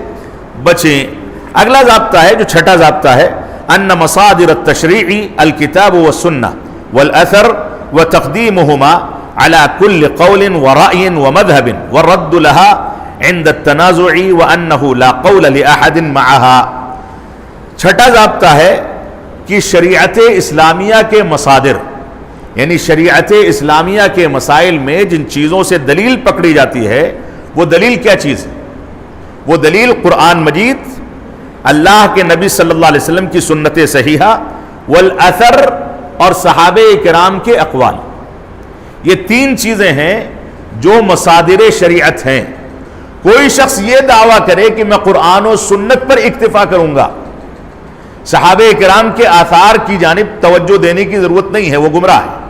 بچیں۔ اگلا ضابطہ ہے جو چھٹا ضابطہ ہے، ان مصادر التشریع الکتاب والسنہ والاثر وتقدیمہما على كل قول ورأي ومذهب والرد لها عند التنازع وأنه لا قول لأحد معها۔ چھٹا ضابطہ ہے کہ شریعت اسلامیہ کے مصادر یعنی شریعت اسلامیہ کے مسائل میں جن چیزوں سے دلیل پکڑی جاتی ہے وہ دلیل کیا چیز ہے؟ وہ دلیل قرآن مجید، اللہ کے نبی صلی اللہ علیہ وسلم کی سنت صحیحہ، والاثر اور صحابہ کرام کے اقوال۔ یہ تین چیزیں ہیں جو مصادر شریعت ہیں۔ کوئی شخص یہ دعویٰ کرے کہ میں قرآن و سنت پر اکتفا کروں گا، صحابہ کرام کے آثار کی جانب توجہ دینے کی ضرورت نہیں ہے، وہ گمراہ ہے۔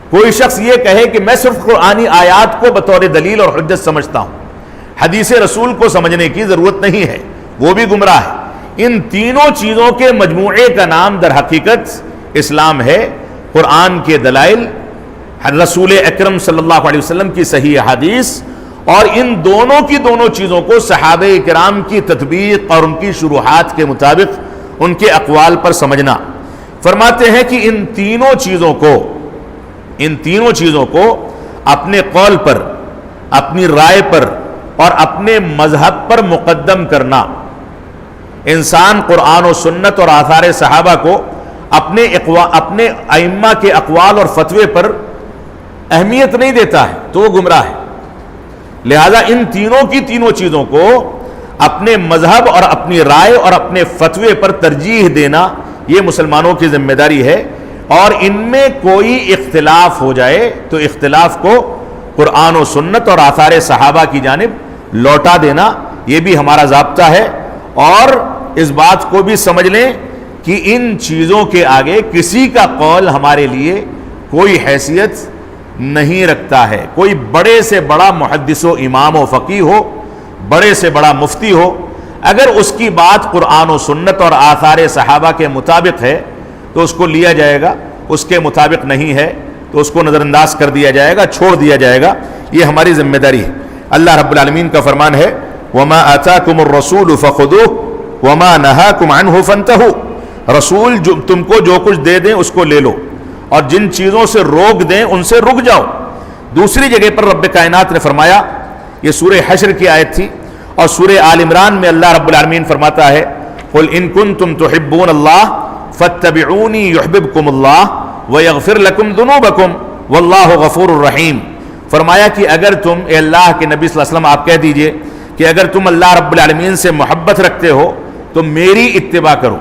کوئی شخص یہ کہے کہ میں صرف قرآنی آیات کو بطور دلیل اور حجت سمجھتا ہوں، حدیث رسول کو سمجھنے کی ضرورت نہیں ہے، وہ بھی گمراہ ہے۔ ان تینوں چیزوں کے مجموعے کا نام در حقیقت اسلام ہے۔ قرآن کے دلائل، رسول اکرم صلی اللہ علیہ وسلم کی صحیح حدیث، اور ان دونوں کی دونوں چیزوں کو صحابہ کرام کی تطبیق اور ان کی شروحات کے مطابق ان کے اقوال پر سمجھنا۔ فرماتے ہیں کہ ان تینوں چیزوں کو اپنے قول پر، اپنی رائے پر اور اپنے مذہب پر مقدم کرنا۔ انسان قرآن و سنت اور آثار صحابہ کو اپنے ائمہ کے اقوال اور فتوے پر اہمیت نہیں دیتا ہے تو وہ گمراہ ہے۔ لہذا ان تینوں چیزوں کو اپنے مذہب اور اپنی رائے اور اپنے فتوے پر ترجیح دینا یہ مسلمانوں کی ذمہ داری ہے، اور ان میں کوئی اختلاف ہو جائے تو اختلاف کو قرآن و سنت اور آثار صحابہ کی جانب لوٹا دینا یہ بھی ہمارا ضابطہ ہے۔ اور اس بات کو بھی سمجھ لیں کہ ان چیزوں کے آگے کسی کا قول ہمارے لیے کوئی حیثیت نہیں رکھتا ہے۔ کوئی بڑے سے بڑا محدث و امام و فقیہ ہو، بڑے سے بڑا مفتی ہو، اگر اس کی بات قرآن و سنت اور آثار صحابہ کے مطابق ہے تو اس کو لیا جائے گا، اس کے مطابق نہیں ہے تو اس کو نظر انداز کر دیا جائے گا، چھوڑ دیا جائے گا۔ یہ ہماری ذمہ داری ہے۔ اللہ رب العالمین کا فرمان ہے، وَمَا آتَاكُمُ الرَّسُولُ فَخُذُوهُ وَمَا نَهَاكُمْ عَنْهُ فَانْتَهُوا۔ رسول جو تم کو جو کچھ دے دیں اس کو لے لو، اور جن چیزوں سے روک دیں ان سے رک جاؤ۔ دوسری جگہ پر رب کائنات نے فرمایا، یہ سورہ حشر کی آیت تھی، اور سورہ آل عمران میں اللہ رب العالمین فرماتا ہے، قُلْ إِن كُنتُمْ تُحِبُّونَ اللَّهَ فَاتَّبِعُونِي يُحْبِبْكُمُ اللَّهُ وَيَغْفِرْ لَكُمْ ذُنُوبَكُمْ وَاللَّهُ غَفُورٌ رَحِيمٌ۔ فرمایا کہ اگر تم، اے اللہ کے نبی صلی اللہ علیہ وسلم آپ کہہ دیجئے کہ اگر تم اللہ رب العالمین سے محبت رکھتے ہو تو میری اتباع کرو،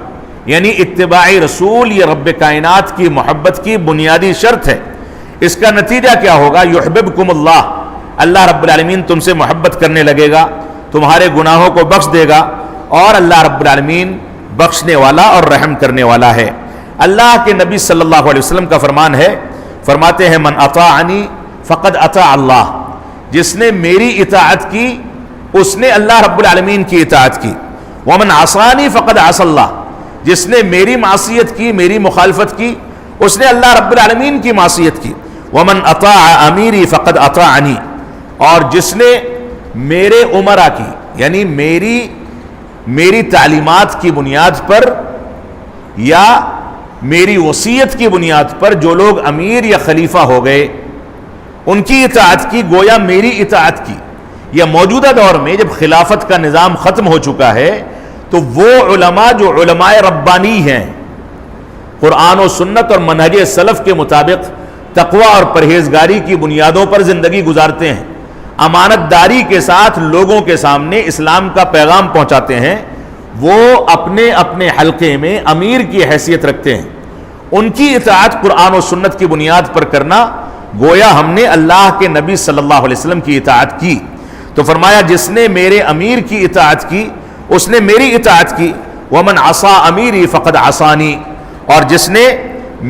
یعنی اتباع رسول یہ رب کائنات کی محبت کی بنیادی شرط ہے۔ اس کا نتیجہ کیا ہوگا؟ یحببکم اللہ، اللہ رب العالمین تم سے محبت کرنے لگے گا، تمہارے گناہوں کو بخش دے گا، اور اللہ رب العالمین بخشنے والا اور رحم کرنے والا ہے۔ اللہ کے نبی صلی اللہ علیہ وسلم کا فرمان ہے، فرماتے ہیں، من اطاعنی فقد اطاع اللہ، جس نے میری اطاعت کی اس نے اللہ رب العالمین کی اطاعت کی۔ ومن عصانی فقد عصى اللہ، جس نے میری معصیت کی، میری مخالفت کی، اس نے اللہ رب العالمین کی معصیت کی۔ ومن اطاع امیری فقد اطاعنی، اور جس نے میرے امرا کی، یعنی میری تعلیمات کی بنیاد پر یا میری وصیت کی بنیاد پر جو لوگ امیر یا خلیفہ ہو گئے ان کی اطاعت کی، گویا میری اطاعت کی۔ یا موجودہ دور میں جب خلافت کا نظام ختم ہو چکا ہے تو وہ علماء جو علماء ربانی ہیں، قرآن و سنت اور منہج سلف کے مطابق تقوی اور پرہیزگاری کی بنیادوں پر زندگی گزارتے ہیں، امانت داری کے ساتھ لوگوں کے سامنے اسلام کا پیغام پہنچاتے ہیں، وہ اپنے اپنے حلقے میں امیر کی حیثیت رکھتے ہیں، ان کی اطاعت قرآن و سنت کی بنیاد پر کرنا گویا ہم نے اللہ کے نبی صلی اللہ علیہ وسلم کی اطاعت کی. تو فرمایا جس نے میرے امیر کی اطاعت کی اس نے میری اطاعت کی. ومن عصا امیری فقد عصانی، اور جس نے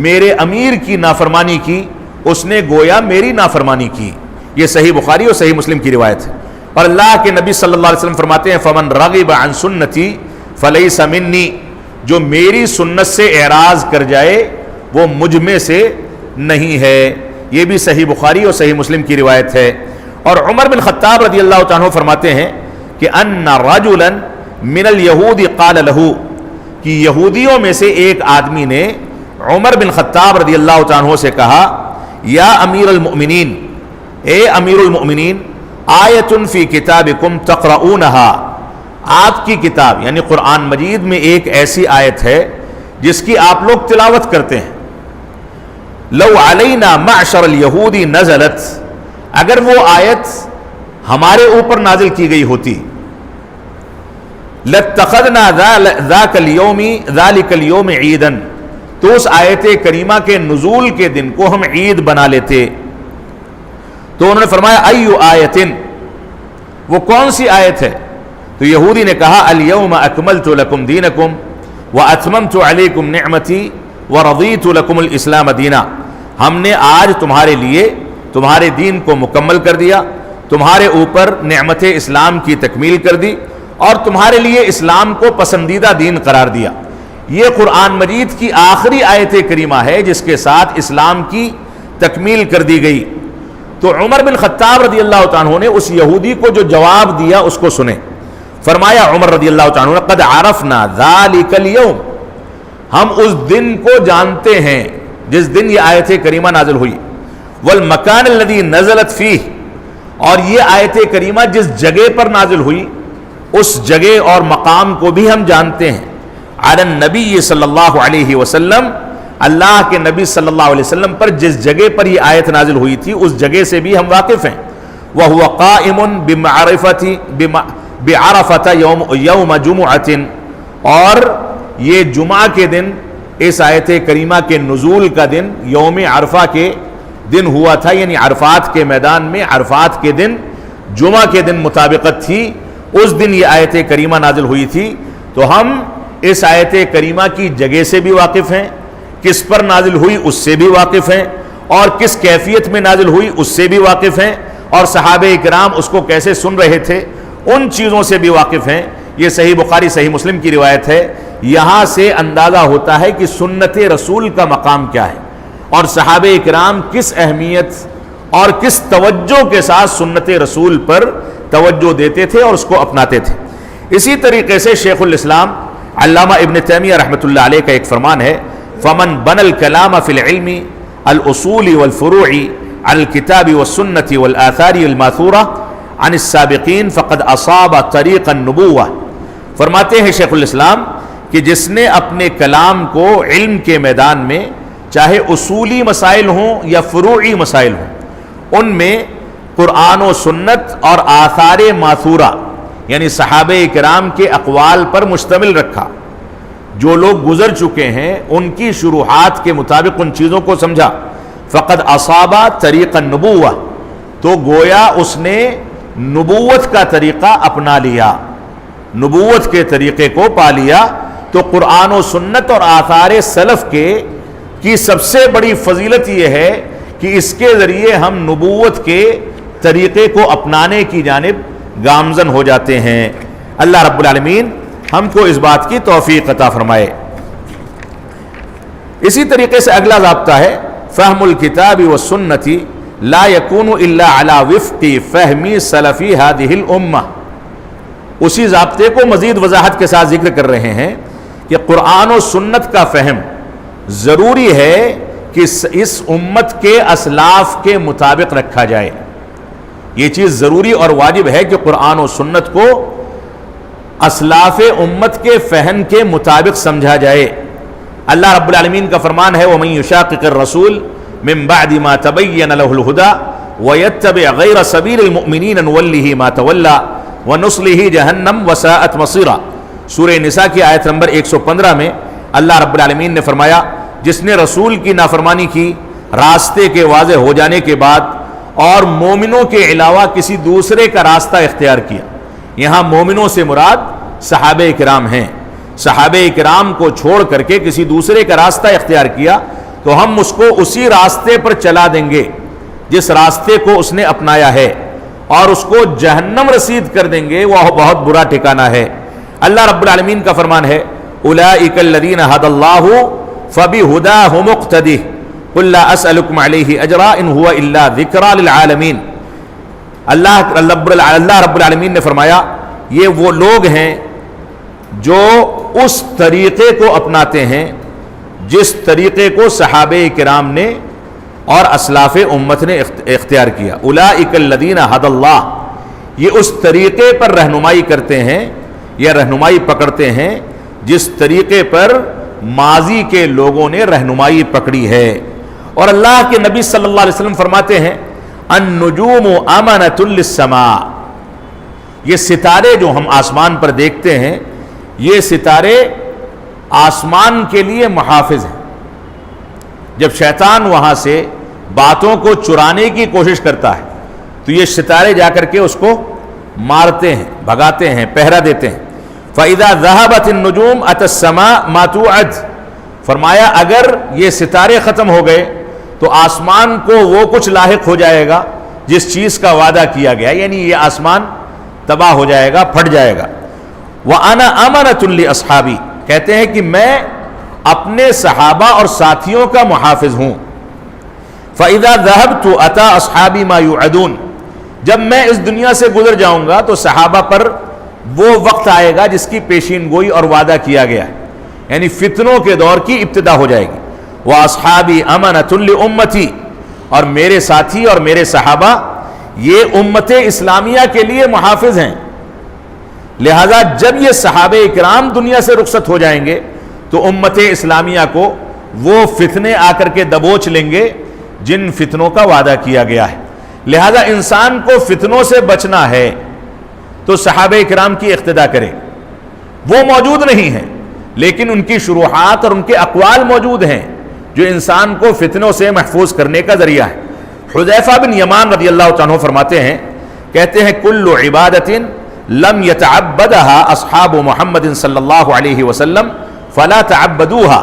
میرے امیر کی نافرمانی کی اس نے گویا میری نافرمانی کی. یہ صحیح بخاری اور صحیح مسلم کی روایت ہے. اور اللہ کے نبی صلی اللہ علیہ وسلم فرماتے ہیں فمن رغب عن سنتی فلیس منی، جو میری سنت سے اعراض کر جائے وہ مجھ میں سے نہیں ہے. یہ بھی صحیح بخاری اور صحیح مسلم کی روایت ہے. اور عمر بن خطاب رضی اللہ تعالیٰ عنہ فرماتے ہیں کہ ان رجلا من الیہود قال له، کہ یہودیوں میں سے ایک آدمی نے عمر بن خطاب رضی اللہ تعالیٰ عنہ سے کہا یا امیر المؤمنین، اے امیر المؤمنین، آیت فی کتابکم تقرؤونہا، آپ کی کتاب یعنی قرآن مجید میں ایک ایسی آیت ہے جس کی آپ لوگ تلاوت کرتے ہیں. لو علینا معشر الیہودی نزلت، اگر وہ آیت ہمارے اوپر نازل کی گئی ہوتی، لاتخذنا ذاک اليوم عیدا، تو اس آیت کریمہ کے نزول کے دن کو ہم عید بنا لیتے. تو انہوں نے فرمایا ایو آیتن، وہ کون سی آیت ہے؟ تو یہودی نے کہا الیوم اکملت لکم دینکم واتممت علیکم نعمتی ورضیت لکم الاسلام دینا، ہم نے آج تمہارے لیے تمہارے دین کو مکمل کر دیا، تمہارے اوپر نعمت اسلام کی تکمیل کر دی اور تمہارے لیے اسلام کو پسندیدہ دین قرار دیا. یہ قرآن مجید کی آخری آیت کریمہ ہے جس کے ساتھ اسلام کی تکمیل کر دی گئی. تو عمر بن خطاب رضی اللہ تعالیٰ عنہ نے اس یہودی کو جو جواب دیا اس کو سنے. فرمایا عمر رضی اللہ تعالیٰ عنہ قد عرفنا ذالک اليوم، ہم اس دن کو جانتے ہیں جس دن یہ آیت کریمہ نازل ہوئی. والمکان الذی نزلت فیہ، اور یہ آیت کریمہ جس جگہ پر نازل ہوئی اس جگہ اور مقام کو بھی ہم جانتے ہیں. علی النبی صلی اللہ علیہ وسلم، اللہ کے نبی صلی اللہ علیہ وسلم پر جس جگہ پر یہ آیت نازل ہوئی تھی اس جگہ سے بھی ہم واقف ہیں. وَهُوَ قَائِمٌ بِعَرَفَةَ يَوْمَ جُمُعَةٍ، اور یہ جمعہ کے دن اس آیت کریمہ کے نزول کا دن یوم عرفہ کے دن ہوا تھا، یعنی عرفات کے میدان میں عرفات کے دن جمعہ کے دن مطابقت تھی، اس دن یہ آیت کریمہ نازل ہوئی تھی. تو ہم اس آیت کریمہ کی جگہ سے بھی واقف ہیں، کس پر نازل ہوئی اس سے بھی واقف ہیں، اور کس کیفیت میں نازل ہوئی اس سے بھی واقف ہیں، اور صحابہ کرام اس کو کیسے سن رہے تھے ان چیزوں سے بھی واقف ہیں. یہ صحیح بخاری صحیح مسلم کی روایت ہے. یہاں سے اندازہ ہوتا ہے کہ سنت رسول کا مقام کیا ہے اور صحابہ کرام کس اہمیت اور کس توجہ کے ساتھ سنت رسول پر توجہ دیتے تھے اور اس کو اپناتے تھے. اسی طریقے سے شیخ الاسلام علامہ ابن تیمیہ رحمۃ اللہ علیہ کا ایک فرمان ہے فمن بن الکلام فی العلم الاصول والفروع عن الكتاب والسنة والآثار الماثورة عن السابقین فقد اصاب طریق النبوہ. فرماتے ہیں شیخ الاسلام کہ جس نے اپنے کلام کو علم کے میدان میں چاہے اصولی مسائل ہوں یا فروعی مسائل ہوں ان میں قرآن و سنت اور آثار ماثورہ یعنی صحابہ کرام کے اقوال پر مشتمل رکھا. جو لوگ گزر چکے ہیں ان کی شروحات کے مطابق ان چیزوں کو سمجھا. فقد اصاب طریق النبوہ، تو گویا اس نے نبوت کا طریقہ اپنا لیا، نبوت کے طریقے کو پا لیا. تو قرآن و سنت اور آثار سلف کی سب سے بڑی فضیلت یہ ہے کہ اس کے ذریعے ہم نبوت کے طریقے کو اپنانے کی جانب گامزن ہو جاتے ہیں. اللہ رب العالمین ہم کو اس بات کی توفیق عطا فرمائے. اسی طریقے سے اگلا ضابطہ ہے فہم الکتاب والسنۃ لا یکون الا علی وفق فہم سلف هذه الامہ. اسی ضابطے کو مزید وضاحت کے ساتھ ذکر کر رہے ہیں کہ قرآن و سنت کا فہم ضروری ہے کہ اس امت کے اسلاف کے مطابق رکھا جائے. یہ چیز ضروری اور واجب ہے کہ قرآن و سنت کو اسلاف امت کے فہم کے مطابق سمجھا جائے. اللہ رب العالمین کا فرمان ہے وَمَن يُشَاقِقِ الرَّسُولِ مِن بَعْدِ مَا تَبَيَّنَ لَهُ الْهُدَى وَيَتَّبِعْ غَيْرَ سَبِيلِ الْمُؤْمِنِينَ نُوَلِّهِ مَا تَوَلَّى وَنُصْلِهِ جَهَنَّمَ وَسَاءَتْ مَصِيرًا. سورہ نساء کی آیت نمبر 115 میں اللہ رب العالمین نے فرمایا جس نے رسول کی نافرمانی کی راستے کے واضح ہو جانے کے بعد اور مومنوں کے علاوہ کسی دوسرے کا راستہ اختیار کیا. یہاں مومنوں سے مراد صحابہ کرام ہیں. صحابہ کرام کو چھوڑ کر کے کسی دوسرے کا راستہ اختیار کیا تو ہم اس کو اسی راستے پر چلا دیں گے جس راستے کو اس نے اپنایا ہے, اور اس کو جہنم رسید کر دیں گے, وہ بہت برا ٹھکانہ ہے. اللہ رب العالمین کا فرمان ہے اولئک الذین ھدی اللہ فبہداہ مقتدی قل لا اسألکم علیہ اجرا ان هو الا ذکری للعالمین. اللہ رب العالمین نے فرمایا یہ وہ لوگ ہیں جو اس طریقے کو اپناتے ہیں جس طریقے کو صحابہ کرام نے اور اسلاف امت نے اختیار کیا. اولئک الذین ھدی اللہ, یہ اس طریقے پر رہنمائی کرتے ہیں یا رہنمائی پکڑتے ہیں جس طریقے پر ماضی کے لوگوں نے رہنمائی پکڑی ہے. اور اللہ کے نبی صلی اللہ علیہ وسلم فرماتے ہیں النجوم امانۃ للسماء, یہ ستارے جو ہم آسمان پر دیکھتے ہیں یہ ستارے آسمان کے لیے محافظ ہیں. جب شیطان وہاں سے باتوں کو چرانے کی کوشش کرتا ہے تو یہ ستارے جا کر کے اس کو مارتے ہیں, بھگاتے ہیں, پہرا دیتے ہیں. فَإِذَا ذَهَبَتِ النُّجُومُ أَتَى السَّمَاءَ مَا تُوعَدُ, فرمایا اگر یہ ستارے ختم ہو گئے تو آسمان کو وہ کچھ لاحق ہو جائے گا جس چیز کا وعدہ کیا گیا, یعنی یہ آسمان تباہ ہو جائے گا, پھٹ جائے گا. وَأَنَا أَمَنَةٌ لِأَصْحَابِي, کہتے ہیں کہ میں اپنے صحابہ اور ساتھیوں کا محافظ ہوں. فَإِذَا ذَهَبْتُ أَتَى أَصْحَابِي مَا يُوعَدُونَ, جب میں اس دنیا سے گزر جاؤں گا تو صحابہ پر وہ وقت آئے گا جس کی پیشین گوئی اور وعدہ کیا گیا ہے, یعنی فتنوں کے دور کی ابتدا ہو جائے گی. وَأَصْحَابِي أَمَنَةٌ لِأُمَّتِي, اور میرے ساتھی اور میرے صحابہ یہ امت اسلامیہ کے لیے محافظ ہیں. لہذا جب یہ صحابہ کرام دنیا سے رخصت ہو جائیں گے تو امت اسلامیہ کو وہ فتنے آ کر کے دبوچ لیں گے جن فتنوں کا وعدہ کیا گیا ہے. لہذا انسان کو فتنوں سے بچنا ہے تو صحابہ کرام کی اقتدا کرے. وہ موجود نہیں ہیں لیکن ان کی شروحات اور ان کے اقوال موجود ہیں جو انسان کو فتنوں سے محفوظ کرنے کا ذریعہ ہے. حذیفہ بن یمان رضی اللہ تعالیٰ عنہ فرماتے ہیں, کہتے ہیں کل عبادت لم يتعبدها اصحاب محمد صلی اللہ علیہ وسلم فلا تعبدوها,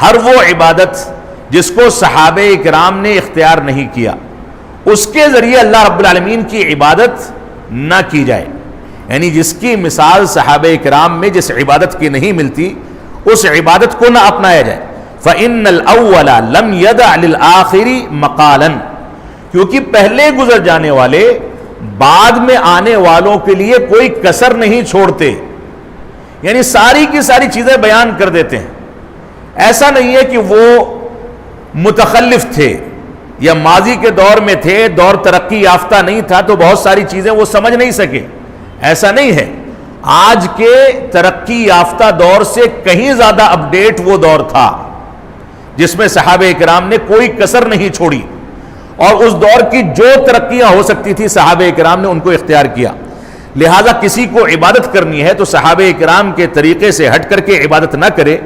ہر وہ عبادت جس کو صحابہ کرام نے اختیار نہیں کیا اس کے ذریعے اللہ رب العالمین کی عبادت نہ کی جائے. یعنی جس کی مثال صحابہ کرام میں جس عبادت کی نہیں ملتی اس عبادت کو نہ اپنایا جائے. فَإِنَّ الْأَوَّلَ لَمْ يَدَعْ لِلْآخِرِ مَقَالًا, کیونکہ پہلے گزر جانے والے بعد میں آنے والوں کے لیے کوئی کسر نہیں چھوڑتے, یعنی ساری کی ساری چیزیں بیان کر دیتے ہیں. ایسا نہیں ہے کہ وہ متخلف تھے یا ماضی کے دور میں تھے, دور ترقی یافتہ نہیں تھا تو بہت ساری چیزیں وہ سمجھ نہیں سکے, ایسا نہیں ہے. آج کے ترقی یافتہ دور سے کہیں زیادہ اپڈیٹ وہ دور تھا جس میں صحابہ کرام نے کوئی کسر نہیں چھوڑی, اور اس دور کی جو ترقیاں ہو سکتی تھی صحابہ کرام نے ان کو اختیار کیا. لہذا کسی کو عبادت کرنی ہے تو صحابہ کرام کے طریقے سے ہٹ کر کے عبادت نہ کرے,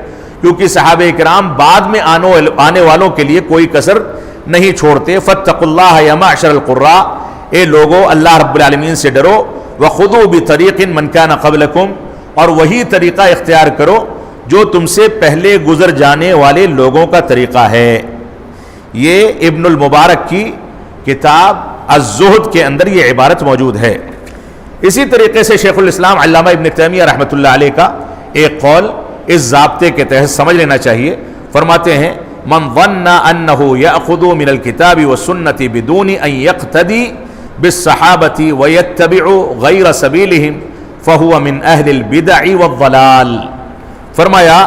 کیونکہ صحابہ کرام بعد میں آنے والوں کے لیے کوئی کسر نہیں چھوڑتے. فاتقوا اللہ یا معشر القراء, اے لوگو اللہ رب العالمین سے ڈرو. وخذوا بطریق من کان قبلکم, اور وہی طریقہ اختیار کرو جو تم سے پہلے گزر جانے والے لوگوں کا طریقہ ہے. یہ ابن المبارک کی کتاب الزہد کے اندر یہ عبارت موجود ہے. اسی طریقے سے شیخ الاسلام علامہ ابن تیمیہ رحمۃ اللہ علیہ کا ایک قول اس ضابطے کے تحت سمجھ لینا چاہیے. فرماتے ہیں من ظن انه یاخذ من الکتاب والسنۃ بدون ان یقتدی بالصحابۃ ویتبع غیر سبیلہم فهو من اہل البدع والضلال. فرمایا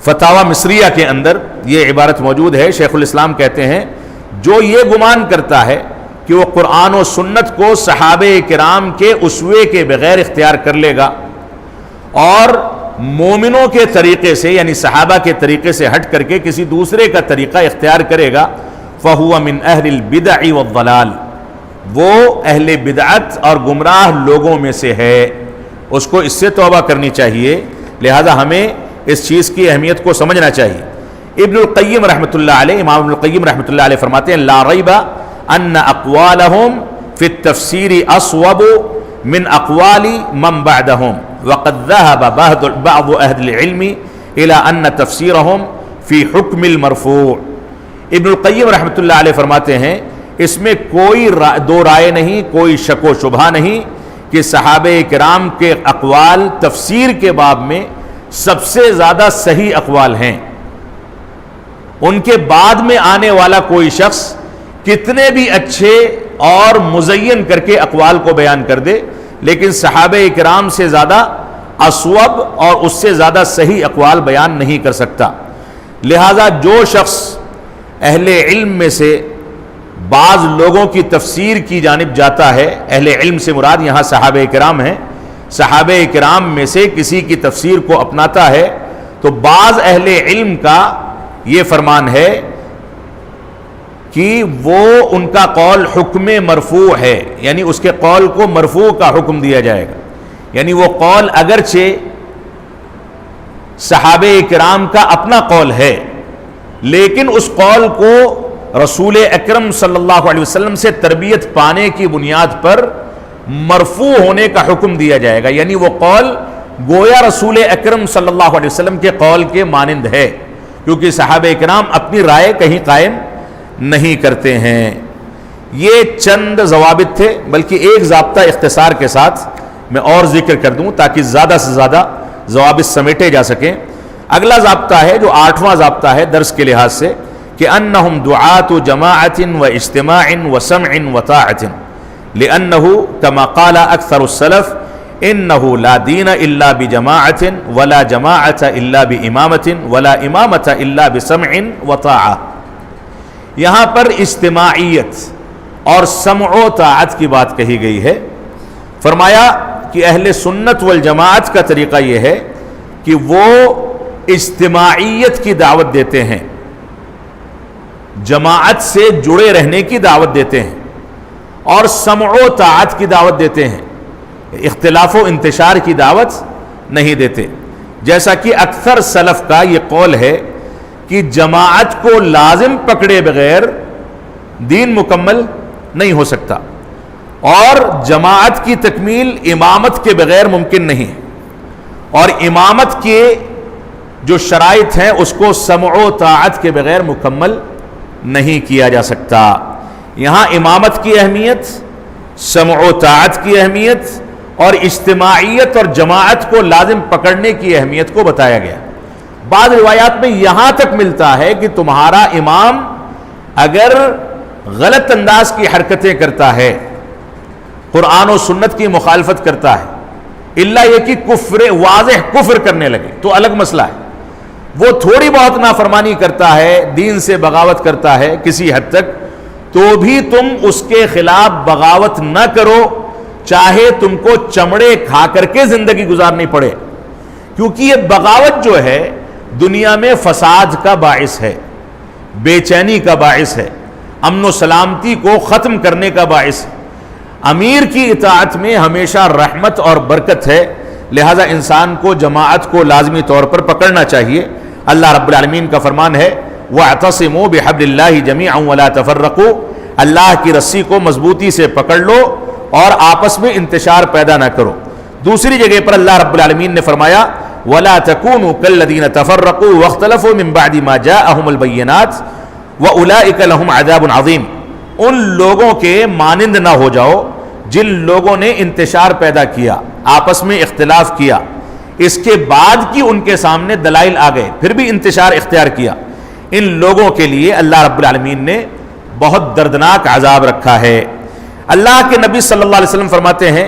فتاوی مصریہ کے اندر یہ عبارت موجود ہے. شیخ الاسلام کہتے ہیں جو یہ گمان کرتا ہے کہ وہ قرآن و سنت کو صحابہ کرام کے اسوے کے بغیر اختیار کر لے گا اور مومنوں کے طریقے سے یعنی صحابہ کے طریقے سے ہٹ کر کے کسی دوسرے کا طریقہ اختیار کرے گا, فَهُوَ مِنْ أَهْلِ الْبِدْعِ وَالضَّلَالِ, وہ اہل بدعت اور گمراہ لوگوں میں سے ہے. اس کو اس سے توبہ کرنی چاہیے. لہذا ہمیں اس چیز کی اہمیت کو سمجھنا چاہیے. ابن القیم رحمۃ اللہ علیہ، امام ابن القیم رحمۃ اللہ علیہ فرماتے ہیں لا ریب ان اقوالہم فی التفسیر اصوب من اقوال من بعدہم وقد ذهب بعض اہل العلم الى ان تفسیرہم فی حکم المرفوع. ابن القیم رحمۃ اللہ علیہ فرماتے ہیں اس میں کوئی دو رائے نہیں، کوئی شک و شبہ نہیں کہ صحابہ کرام کے اقوال تفسیر کے باب میں سب سے زیادہ صحیح اقوال ہیں. ان کے بعد میں آنے والا کوئی شخص کتنے بھی اچھے اور مزین کر کے اقوال کو بیان کر دے، لیکن صحابہ کرام سے زیادہ اصوب اور اس سے زیادہ صحیح اقوال بیان نہیں کر سکتا. لہذا جو شخص اہل علم میں سے بعض لوگوں کی تفسیر کی جانب جاتا ہے، اہل علم سے مراد یہاں صحابہ کرام ہیں، صحابہ کرام میں سے کسی کی تفسیر کو اپناتا ہے تو بعض اہل علم کا یہ فرمان ہے کہ وہ ان کا قول حکم مرفوع ہے، یعنی اس کے قول کو مرفوع کا حکم دیا جائے گا. یعنی وہ قول اگرچہ صحابہ کرام کا اپنا قول ہے لیکن اس قول کو رسول اکرم صلی اللہ علیہ وسلم سے تربیت پانے کی بنیاد پر مرفوع ہونے کا حکم دیا جائے گا. یعنی وہ قول گویا رسول اکرم صلی اللہ علیہ وسلم کے قول کے مانند ہے، کیونکہ صحابہ کرام اپنی رائے کہیں قائم نہیں کرتے ہیں. یہ چند ضوابط تھے، بلکہ ایک ضابطہ اختصار کے ساتھ میں اور ذکر کر دوں تاکہ زیادہ سے زیادہ ضوابط سمیٹے جا سکیں. اگلا ضابطہ ہے جو 8واں ضابطہ ہے درس کے لحاظ سے کہ انہم دعات جماعت و اجتماع و سمع و طاعت لانہ کما قال اکثر السلف انہ لا دین الا بجماعت ولا جماعت الا بامامت ولا امامت الا بسمع و طاعہ. یہاں پر اجتماعیت اور سمع و طاعت کی بات کہی گئی ہے. فرمایا کہ اہل سنت والجماعت کا طریقہ یہ ہے کہ وہ اجتماعیت کی دعوت دیتے ہیں، جماعت سے جڑے رہنے کی دعوت دیتے ہیں، اور سمع و طاعت کی دعوت دیتے ہیں، اختلاف و انتشار کی دعوت نہیں دیتے. جیسا کہ اکثر سلف کا یہ قول ہے کہ جماعت کو لازم پکڑے بغیر دین مکمل نہیں ہو سکتا، اور جماعت کی تکمیل امامت کے بغیر ممکن نہیں ہے، اور امامت کے جو شرائط ہیں اس کو سمع و طاعت کے بغیر مکمل نہیں کیا جا سکتا. یہاں امامت کی اہمیت، سمع و طاعت کی اہمیت اور اجتماعیت اور جماعت کو لازم پکڑنے کی اہمیت کو بتایا گیا. بعض روایات میں یہاں تک ملتا ہے کہ تمہارا امام اگر غلط انداز کی حرکتیں کرتا ہے، قرآن و سنت کی مخالفت کرتا ہے، الا یہ کہ واضح کفر کرنے لگے تو الگ مسئلہ ہے. وہ تھوڑی بہت نافرمانی کرتا ہے، دین سے بغاوت کرتا ہے کسی حد تک، تو بھی تم اس کے خلاف بغاوت نہ کرو، چاہے تم کو چمڑے کھا کر کے زندگی گزارنی پڑے. کیونکہ یہ بغاوت جو ہے دنیا میں فساد کا باعث ہے، بے چینی کا باعث ہے، امن و سلامتی کو ختم کرنے کا باعث ہے. امیر کی اطاعت میں ہمیشہ رحمت اور برکت ہے، لہذا انسان کو جماعت کو لازمی طور پر پکڑنا چاہیے. اللہ رب العالمین کا فرمان ہے وَاعْتَصِمُوا بِحَبْلِ اللَّهِ جَمِيعًا وَلَا تَفَرَّقُوا، اللہ کی رسی کو مضبوطی سے پکڑ لو اور آپس میں انتشار پیدا نہ کرو. دوسری جگہ پر اللہ رب العالمین نے فرمایا وَلَا تَكُونُوا كَالَّذِينَ تَفَرَّقُوا وَاخْتَلَفُوا مِن بَعْدِ مَا جَاءَهُمُ الْبَيِّنَاتُ وَأُولَٰئِكَ لَهُمْ عَذَابٌ عَظِيمٌ. ان لوگوں کے مانند نہ ہو جاؤ جن لوگوں نے انتشار پیدا کیا، آپس میں اختلاف کیا، اس کے بعد کی ان کے سامنے دلائل آ گئے پھر بھی انتشار اختیار کیا. ان لوگوں کے لیے اللہ رب العالمین نے بہت دردناک عذاب رکھا ہے. اللہ کے نبی صلی اللہ علیہ وسلم فرماتے ہیں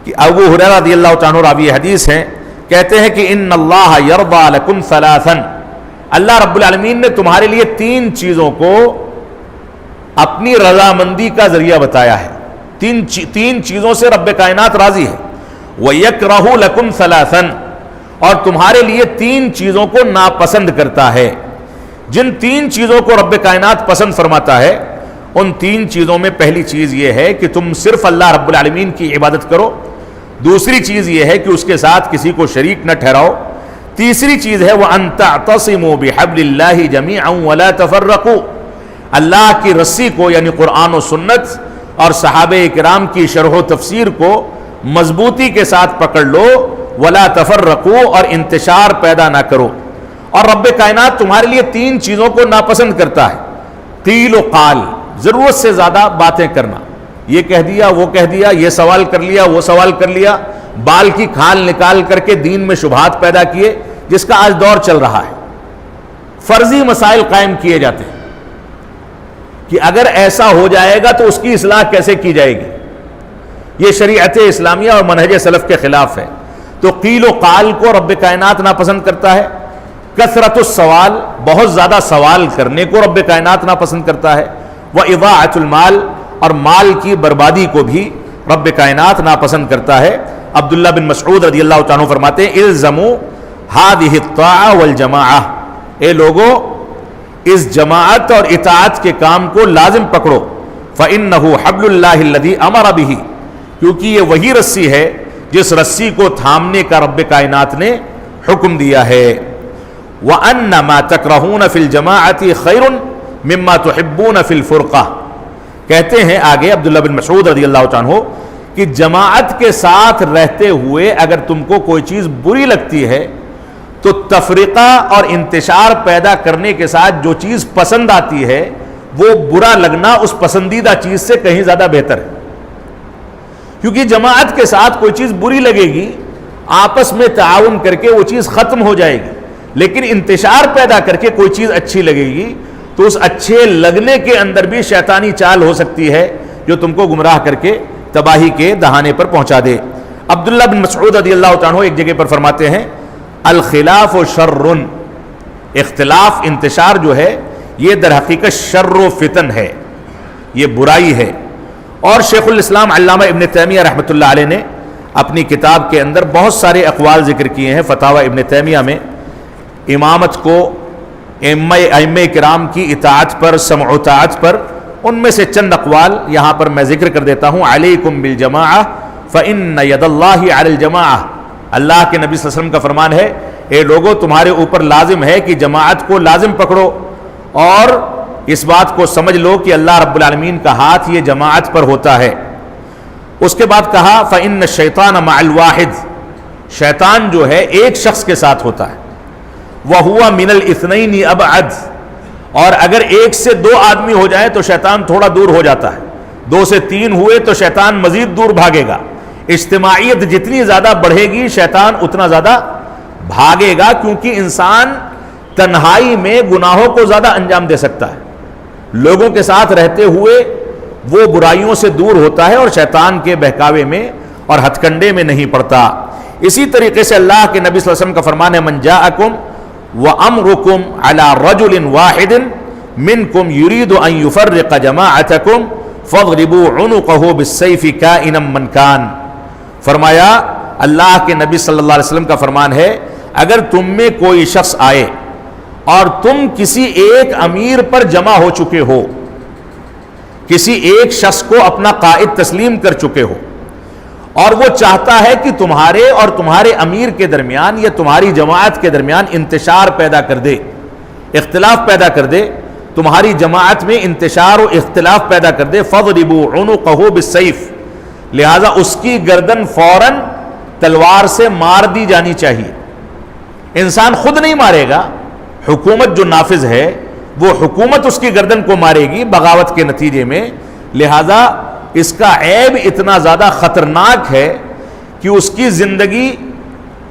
کہ ابو ہریرہ رضی اللہ تعالیٰ عنہ راوی حدیث ہیں، کہتے ہیں کہ ان اللہ یرضی لکم ثلاثا، اللہ رب العالمین نے تمہارے لیے 3 چیزوں کو اپنی رضامندی کا ذریعہ بتایا ہے. 3 چیزوں سے رب کائنات راضی ہے. وَيَكْرَهُ لَكُمْ ثَلَاثًا، اور تمہارے لیے 3 چیزوں کو ناپسند کرتا ہے. جن 3 چیزوں کو رب کائنات پسند فرماتا ہے ان 3 چیزوں میں پہلی چیز یہ ہے کہ تم صرف اللہ رب العالمین کی عبادت کرو. دوسری چیز یہ ہے کہ اس کے ساتھ کسی کو شریک نہ ٹھہراؤ. تیسری چیز ہے وَأَن تَعْتَصِمُوا بِحَبْلِ اللَّهِ جَمِيعًا وَلَا تَفَرَّقُوا، اللہ کی رسی کو یعنی قرآن و سنت اور صحابہ کرام کی شرح و تفسیر کو مضبوطی کے ساتھ پکڑ لو، وَلَا تَفَرَّقُوا، اور انتشار پیدا نہ کرو۔ اور رب کائنات تمہارے لیے تین چیزوں کو ناپسند کرتا ہے، قیل و قال، ضرورت سے زیادہ باتیں کرنا، یہ کہہ دیا وہ کہہ دیا، یہ سوال کر لیا وہ سوال کر لیا، بال کی کھال نکال کر کے دین میں شبہات پیدا کیے، جس کا آج دور چل رہا ہے۔ فرضی مسائل قائم کیے جاتے ہیں کہ اگر ایسا ہو جائے گا تو اس کی اصلاح کیسے کی جائے گی، یہ شریعت اسلامیہ اور منہج سلف کے خلاف ہے۔ تو قیل و قال کو رب کائنات ناپسند کرتا ہے، کثرت السوال، بہت زیادہ سوال کرنے کو رب کائنات ناپسند کرتا ہے، وَإِضَاعَةُ الْمَال، اور مال کی بربادی کو بھی رب کائنات ناپسند کرتا ہے۔ عبداللہ بن مسعود رضی اللہ تعالیٰ عنہ فرماتے ہیں الزموا هذه الطاعة والجماعة، اے لوگو اس جماعت اور اطاعت کے کام کو لازم پکڑو، فإنه حبل اللہ الذی امر به، کیونکہ یہ وہی رسی ہے جس رسی کو تھامنے کا رب کائنات نے حکم دیا ہے۔ وَأَنَّ مَا تَكْرَهُونَ فِي الْجَمَاعَةِ خَيْرٌ مِمَّا تُحِبُّونَ فِي الْفُرْقَةِ، کہتے ہیں آگے عبداللہ بن مسعود رضی اللہ عنہ کہ جماعت کے ساتھ رہتے ہوئے اگر تم کو کوئی چیز بری لگتی ہے تو تفریقہ اور انتشار پیدا کرنے کے ساتھ جو چیز پسند آتی ہے وہ برا لگنا اس پسندیدہ چیز سے کہیں زیادہ بہتر ہے، کیونکہ جماعت کے ساتھ کوئی چیز بری لگے گی، آپس میں تعاون کر کے وہ چیز ختم ہو جائے گی، لیکن انتشار پیدا کر کے کوئی چیز اچھی لگے گی تو اس اچھے لگنے کے اندر بھی شیطانی چال ہو سکتی ہے جو تم کو گمراہ کر کے تباہی کے دہانے پر پہنچا دے۔ عبداللہ بن مسعود رضی اللہ تعالیٰ عنہ ایک جگہ پر فرماتے ہیں الخلاف شر، اختلاف انتشار جو ہے یہ در حقیقت شر و فتن ہے، یہ برائی ہے۔ اور شیخ الاسلام علامہ ابن تیمیہ رحمۃ اللہ علیہ نے اپنی کتاب کے اندر بہت سارے اقوال ذکر کیے ہیں، فتاوی ابن تیمیہ میں امامت کو، ائمہ کرام کی اطاعت پر، سمع و طاعت پر، ان میں سے چند اقوال یہاں پر میں ذکر کر دیتا ہوں۔ علیکم بالجماعہ فإن ید اللہ علی الجماعہ، اللہ کے نبی صلی اللہ علیہ وسلم کا فرمان ہے اے لوگو تمہارے اوپر لازم ہے کہ جماعت کو لازم پکڑو، اور اس بات کو سمجھ لو کہ اللہ رب العالمین کا ہاتھ یہ جماعت پر ہوتا ہے۔ اس کے بعد کہا فإن الشیطان مع الواحد، شیطان جو ہے ایک شخص کے ساتھ ہوتا ہے، وَهُوَ مِنَ الْإِثْنَيْنِ أَبْعَدْ، اور اگر ایک سے دو آدمی ہو جائے تو شیطان تھوڑا دور ہو جاتا ہے، دو سے تین ہوئے تو شیطان مزید دور بھاگے گا، اجتماعیت جتنی زیادہ بڑھے گی شیطان اتنا زیادہ بھاگے گا، کیونکہ انسان تنہائی میں گناہوں کو زیادہ انجام دے سکتا ہے، لوگوں کے ساتھ رہتے ہوئے وہ برائیوں سے دور ہوتا ہے اور شیطان کے بہکاوے میں اور ہتھ کنڈے میں نہیں پڑتا۔ اسی طریقے سے اللہ کے نبی صلی اللہ علیہ وسلم کا فرمان ہے من جاءکم وَأَمْرُكُمْ عَلَى رَجُلٍ وَاحِدٍ مِّنْكُمْ يُرِيدُ أَن يُفَرِّقَ جَمَاعَتَكُمْ فَاضْرِبُوا عُنُقَهُ بِالسَّيْفِ كَائِنًا مَّن كَانَ، فرمایا اللہ کے نبی صلی اللہ علیہ وسلم کا فرمان ہے اگر تم میں کوئی شخص آئے اور تم کسی ایک امیر پر جمع ہو چکے ہو، کسی ایک شخص کو اپنا قائد تسلیم کر چکے ہو، اور وہ چاہتا ہے کہ تمہارے اور تمہارے امیر کے درمیان یا تمہاری جماعت کے درمیان انتشار پیدا کر دے، اختلاف پیدا کر دے، تمہاری جماعت میں انتشار و اختلاف پیدا کر دے، فَاضْرِبُوا عُنُقَهُ بِالسَّيْفِ، لہذا اس کی گردن فوراً تلوار سے مار دی جانی چاہیے۔ انسان خود نہیں مارے گا، حکومت جو نافذ ہے وہ حکومت اس کی گردن کو مارے گی بغاوت کے نتیجے میں، لہذا اس کا عیب اتنا زیادہ خطرناک ہے کہ اس کی زندگی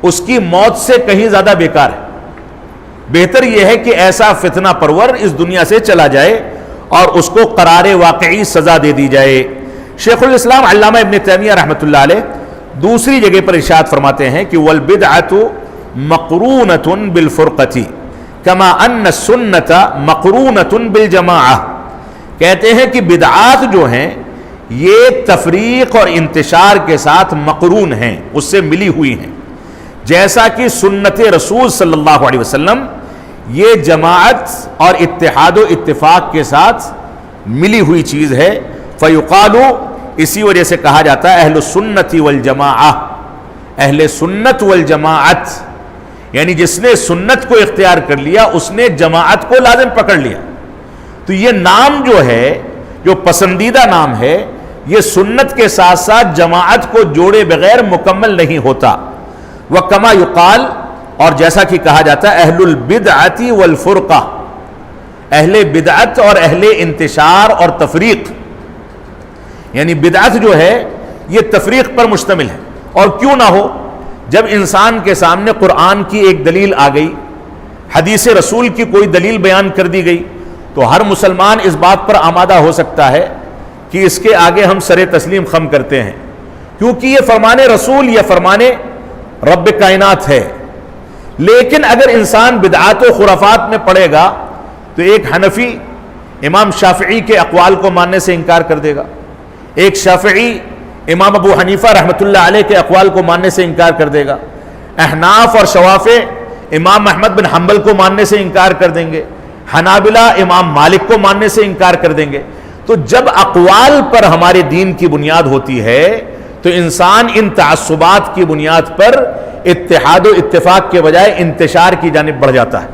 اس کی موت سے کہیں زیادہ بیکار ہے۔ بہتر یہ ہے کہ ایسا فتنہ پرور اس دنیا سے چلا جائے اور اس کو قرار واقعی سزا دے دی جائے۔ شیخ الاسلام علامہ ابن تیمیہ رحمۃ اللہ علیہ دوسری جگہ پر ارشاد فرماتے ہیں کہ وَالْبِدْعَةُ مَقْرُونَةٌ بِالْفُرْقَةِ كَمَا أَنَّ السُّنَّةَ مَقْرُونَةٌ بِالْجَمَاعَةِ، کہتے ہیں کہ بدعات جو ہیں یہ تفریق اور انتشار کے ساتھ مقرون ہیں، اس سے ملی ہوئی ہیں، جیسا کہ سنت رسول صلی اللہ علیہ وسلم یہ جماعت اور اتحاد و اتفاق کے ساتھ ملی ہوئی چیز ہے۔ فَيُقَالُ، اسی وجہ سے کہا جاتا ہے اہل السنت والجماعہ، اہل سنت والجماعت، یعنی جس نے سنت کو اختیار کر لیا اس نے جماعت کو لازم پکڑ لیا. تو یہ نام جو ہے، جو پسندیدہ نام ہے، یہ سنت کے ساتھ ساتھ جماعت کو جوڑے بغیر مکمل نہیں ہوتا. وَكَمَا يُقال، اور جیسا کہ کہا جاتا ہے اہل البدعۃ والفرقہ، اہل بدعت اور اہل انتشار اور تفریق. یعنی بدعت جو ہے یہ تفریق پر مشتمل ہے، اور کیوں نہ ہو. جب انسان کے سامنے قرآن کی ایک دلیل آ گئی، حدیث رسول کی کوئی دلیل بیان کر دی گئی، تو ہر مسلمان اس بات پر آمادہ ہو سکتا ہے کہ اس کے آگے ہم سر تسلیم خم کرتے ہیں، کیونکہ یہ فرمان رسول یا فرمان رب کائنات ہے. لیکن اگر انسان بدعات و خرافات میں پڑے گا تو ایک حنفی امام شافعی کے اقوال کو ماننے سے انکار کر دے گا، ایک شافعی امام ابو حنیفہ رحمۃ اللہ علیہ کے اقوال کو ماننے سے انکار کر دے گا، احناف اور شوافع امام احمد بن حنبل کو ماننے سے انکار کر دیں گے، حنابلہ امام مالک کو ماننے سے انکار کر دیں گے. تو جب اقوال پر ہمارے دین کی بنیاد ہوتی ہے تو انسان ان تعصبات کی بنیاد پر اتحاد و اتفاق کے بجائے انتشار کی جانب بڑھ جاتا ہے.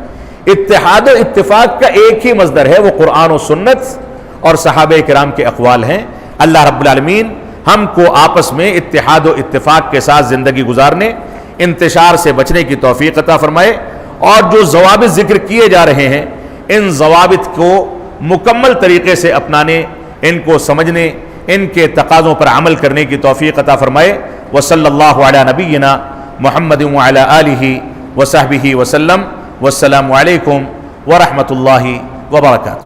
اتحاد و اتفاق کا ایک ہی مصدر ہے، وہ قرآن و سنت اور صحابہ کرام کے اقوال ہیں. اللہ رب العالمین ہم کو آپس میں اتحاد و اتفاق کے ساتھ زندگی گزارنے، انتشار سے بچنے کی توفیق عطا فرمائے. اور جو ضوابط ذکر کیے جا رہے ہیں ان ضوابط کو مکمل طریقے سے اپنانے، ان کو سمجھنے، ان کے تقاضوں پر عمل کرنے کی توفیق عطا فرمائے. وصلی اللہ علی نبینا محمد وعلی آلہ وصحبہ وسلم. والسلام علیکم ورحمۃ اللہ وبرکاتہ.